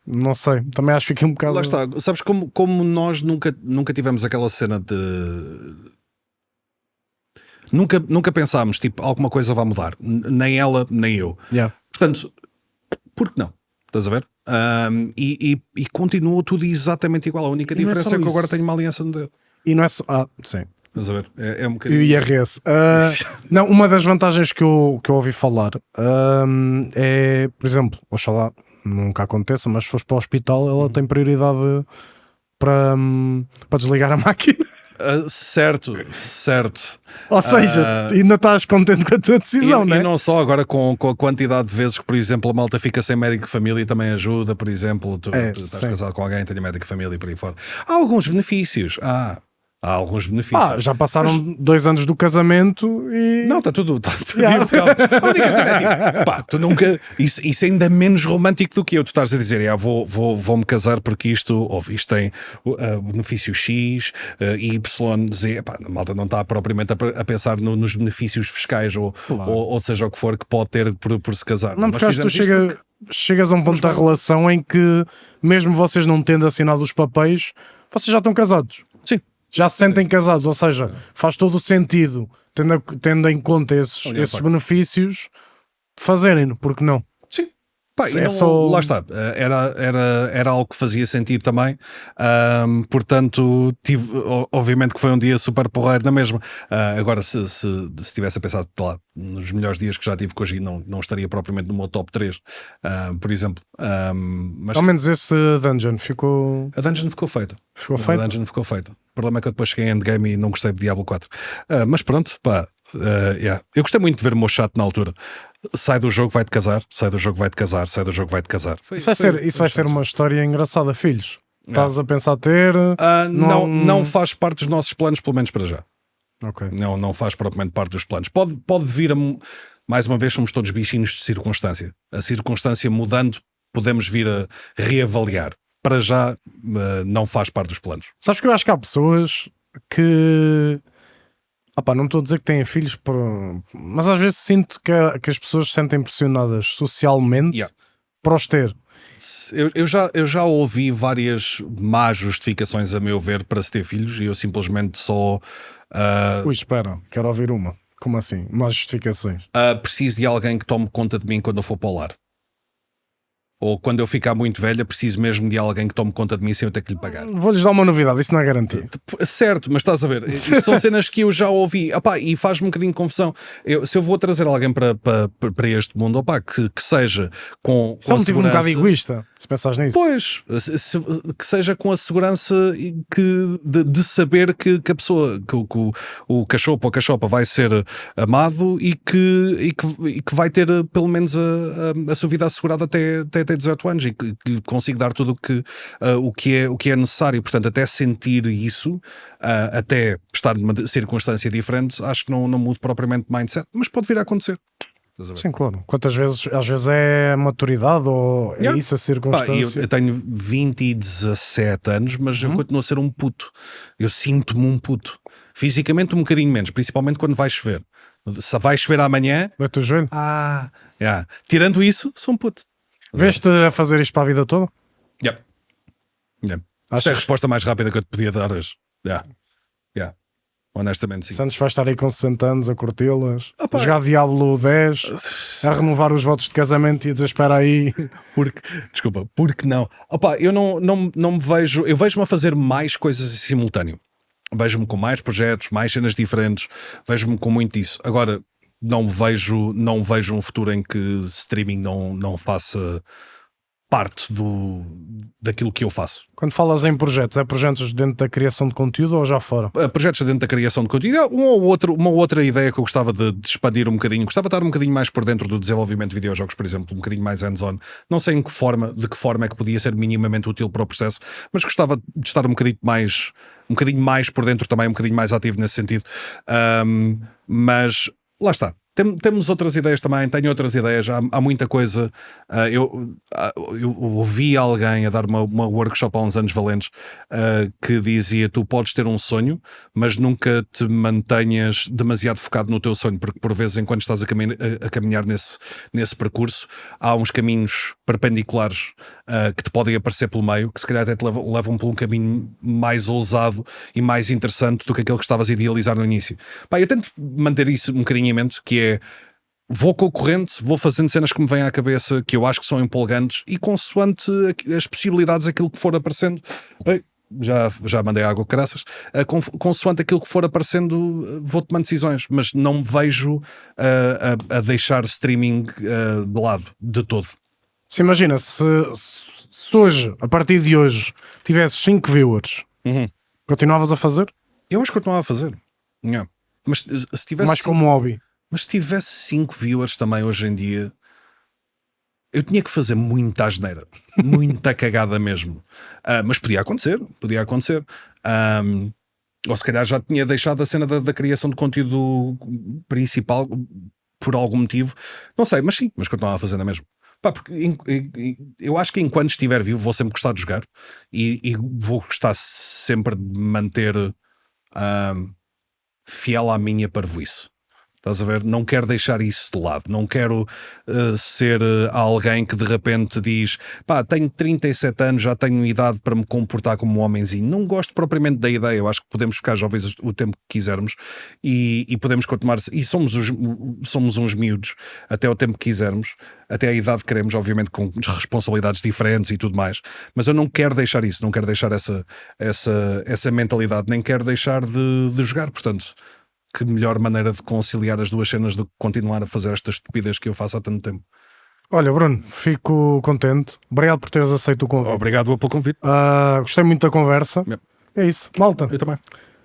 não sei. Também acho que fiquei um bocado. Lá está. Sabes como nós nunca tivemos aquela cena de. Nunca pensámos, tipo, alguma coisa vai mudar. Nem ela, nem eu. Portanto, por que não? Estás a ver? E continua tudo exatamente igual. A única diferença é que eu agora tenho uma aliança no dedo. E não é só... sim. Estás a ver? É um bocadinho... E o IRS. Não, uma das vantagens que eu ouvi falar é, por exemplo, oxalá nunca aconteça, mas se fores para o hospital, ela tem prioridade para desligar a máquina. Certo. Ou seja, ainda estás contente com a tua decisão, não é? E não só, agora com a quantidade de vezes que, por exemplo, a malta fica sem médico de família também ajuda, por exemplo, tu estás casado com alguém, tem médico de família e por aí fora. Há alguns benefícios. Há alguns benefícios. Já passaram 2 anos do casamento e... Não, está tudo calmo. A única cena é tipo, tu nunca... Isso é ainda menos romântico do que eu. Tu estás a dizer, vou-me casar porque isto tem benefício X, Y, Z. A malta não está propriamente a pensar nos benefícios fiscais ou seja o que for que pode ter por se casar. Não, porque acho que tu chegas a um ponto da relação em que, mesmo vocês não tendo assinado os papéis, vocês já estão casados. Sim. Já se sentem casados, ou seja, faz todo o sentido, tendo em conta esses benefícios, fazerem-no, porque não? Sim. Lá está, era algo que fazia sentido também, portanto obviamente que foi um dia super porreiro na mesma. Agora se tivesse a pensar lá, nos melhores dias que já tive com hoje, não estaria propriamente no meu top 3, por exemplo, mas ao menos esse dungeon ficou... A dungeon ficou feita. A dungeon ficou feita. O problema é que eu depois cheguei em Endgame e não gostei de Diablo 4, mas pronto, eu gostei muito de ver o meu chat na altura. Sai do jogo, vai-te casar. Sai do jogo, vai-te casar. Sai do jogo, vai-te casar. Isso vai ser uma história engraçada, filhos. Estás a pensar ter... Não faz parte dos nossos planos, pelo menos para já. Okay. Não faz propriamente parte dos planos. Pode vir mais uma vez, somos todos bichinhos de circunstância. A circunstância mudando, podemos vir a reavaliar. Para já, não faz parte dos planos. Sabes que eu acho que há pessoas que... não estou a dizer que têm filhos, mas às vezes sinto que as pessoas se sentem pressionadas socialmente para os ter. Eu já ouvi várias más justificações, a meu ver, para se ter filhos, e eu simplesmente só... espera, quero ouvir uma. Como assim? Más justificações? Preciso de alguém que tome conta de mim quando eu for para o lar. Ou quando eu ficar muito velha, preciso mesmo de alguém que tome conta de mim sem eu ter que lhe pagar. Vou-lhes dar uma novidade, isso não é garantia. Certo, mas estás a ver, isto são cenas que eu já ouvi, e faz-me um bocadinho de confusão. Se eu vou trazer alguém para este mundo, que seja com isso é um motivo um bocado egoísta, se pensares nisso. Pois, que seja com a segurança de saber que a pessoa, que o cachopo ou a cachopa vai ser amado e que vai ter pelo menos a sua vida assegurada até 18 anos e que lhe consigo dar tudo o que é necessário. Portanto, até sentir isso, até estar numa circunstância diferente, acho que não mudo propriamente mindset, mas pode vir a acontecer. Sim, claro. Quantas vezes, às vezes é a maturidade ou é isso a circunstância? Eu tenho 20 e 17 anos, mas eu continuo a ser um puto. Eu sinto-me um puto. Fisicamente um bocadinho menos, principalmente quando vai chover. Se vai chover amanhã... Vai-te o joelho? Tirando isso, sou um puto. Veste a fazer isto para a vida toda? Esta é a resposta mais rápida que eu te podia dar hoje. Honestamente, sim. Santos vai estar aí com 60 anos a curti-las, a jogar Diablo 10, a renovar os votos de casamento e a dizer espera aí. Porque não? Eu não me vejo. Eu vejo-me a fazer mais coisas em simultâneo. Vejo-me com mais projetos, mais cenas diferentes. Vejo-me com muito isso. Agora, não vejo um futuro em que streaming não faça parte daquilo que eu faço. Quando falas em projetos, é projetos dentro da criação de conteúdo ou já fora? Projetos dentro da criação de conteúdo. Uma outra ideia que eu gostava de expandir um bocadinho. Gostava de estar um bocadinho mais por dentro do desenvolvimento de videojogos, por exemplo, um bocadinho mais hands-on. Não sei de que forma é que podia ser minimamente útil para o processo, mas gostava de estar um bocadinho mais por dentro também, um bocadinho mais ativo nesse sentido. Mas lá está. Temos outras ideias também, tenho outras ideias, há muita coisa. Eu ouvi alguém a dar uma workshop há uns anos valentes que dizia: tu podes ter um sonho, mas nunca te mantenhas demasiado focado no teu sonho, porque por vezes, enquanto estás a caminhar nesse percurso, há uns caminhos perpendiculares que te podem aparecer pelo meio, que se calhar até te levam por um caminho mais ousado e mais interessante do que aquele que estavas a idealizar no início. Eu tento manter isso um bocadinho em mente, que é: vou com a corrente, vou fazendo cenas que me vêm à cabeça, que eu acho que são empolgantes, e consoante as possibilidades, aquilo que for aparecendo. Já mandei água, graças. Consoante aquilo que for aparecendo, vou tomando decisões, mas não me vejo a deixar streaming de lado, de todo. Se imagina, se hoje, a partir de hoje, tivesses 5 viewers, continuavas a fazer? Eu acho que continuava a fazer. Yeah. Mas se tivesse mais como hobby. Mas se tivesse 5 viewers também hoje em dia, eu tinha que fazer muita asneira, muita cagada mesmo. Mas podia acontecer. Ou se calhar já tinha deixado a cena da criação de conteúdo principal por algum motivo. Não sei, mas sim, mas continuava a fazer na mesma. Porque eu acho que enquanto estiver vivo vou sempre gostar de jogar e vou gostar sempre de manter fiel à minha parvoíce. Estás a ver? Não quero deixar isso de lado. Não quero ser alguém que de repente diz: tenho 37 anos, já tenho idade para me comportar como um homenzinho. Não gosto propriamente da ideia. Eu acho que podemos ficar jovens o tempo que quisermos e podemos continuar. E somos uns miúdos até o tempo que quisermos, até a idade que queremos, obviamente com responsabilidades diferentes e tudo mais. Mas eu não quero deixar isso. Não quero deixar essa mentalidade. Nem quero deixar de jogar. Portanto, que melhor maneira de conciliar as duas cenas do que continuar a fazer esta estupidez que eu faço há tanto tempo. Olha, Bruno, fico contente. Obrigado por teres aceito o convite. Obrigado pelo convite. Gostei muito da conversa. É isso. Malta. Eu também.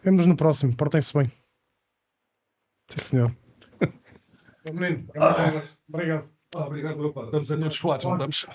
Vemo-nos no próximo. Portem-se bem. Sim, senhor. Menino, obrigado. Obrigado, meu padre. Estamos a todos falados, não estamos?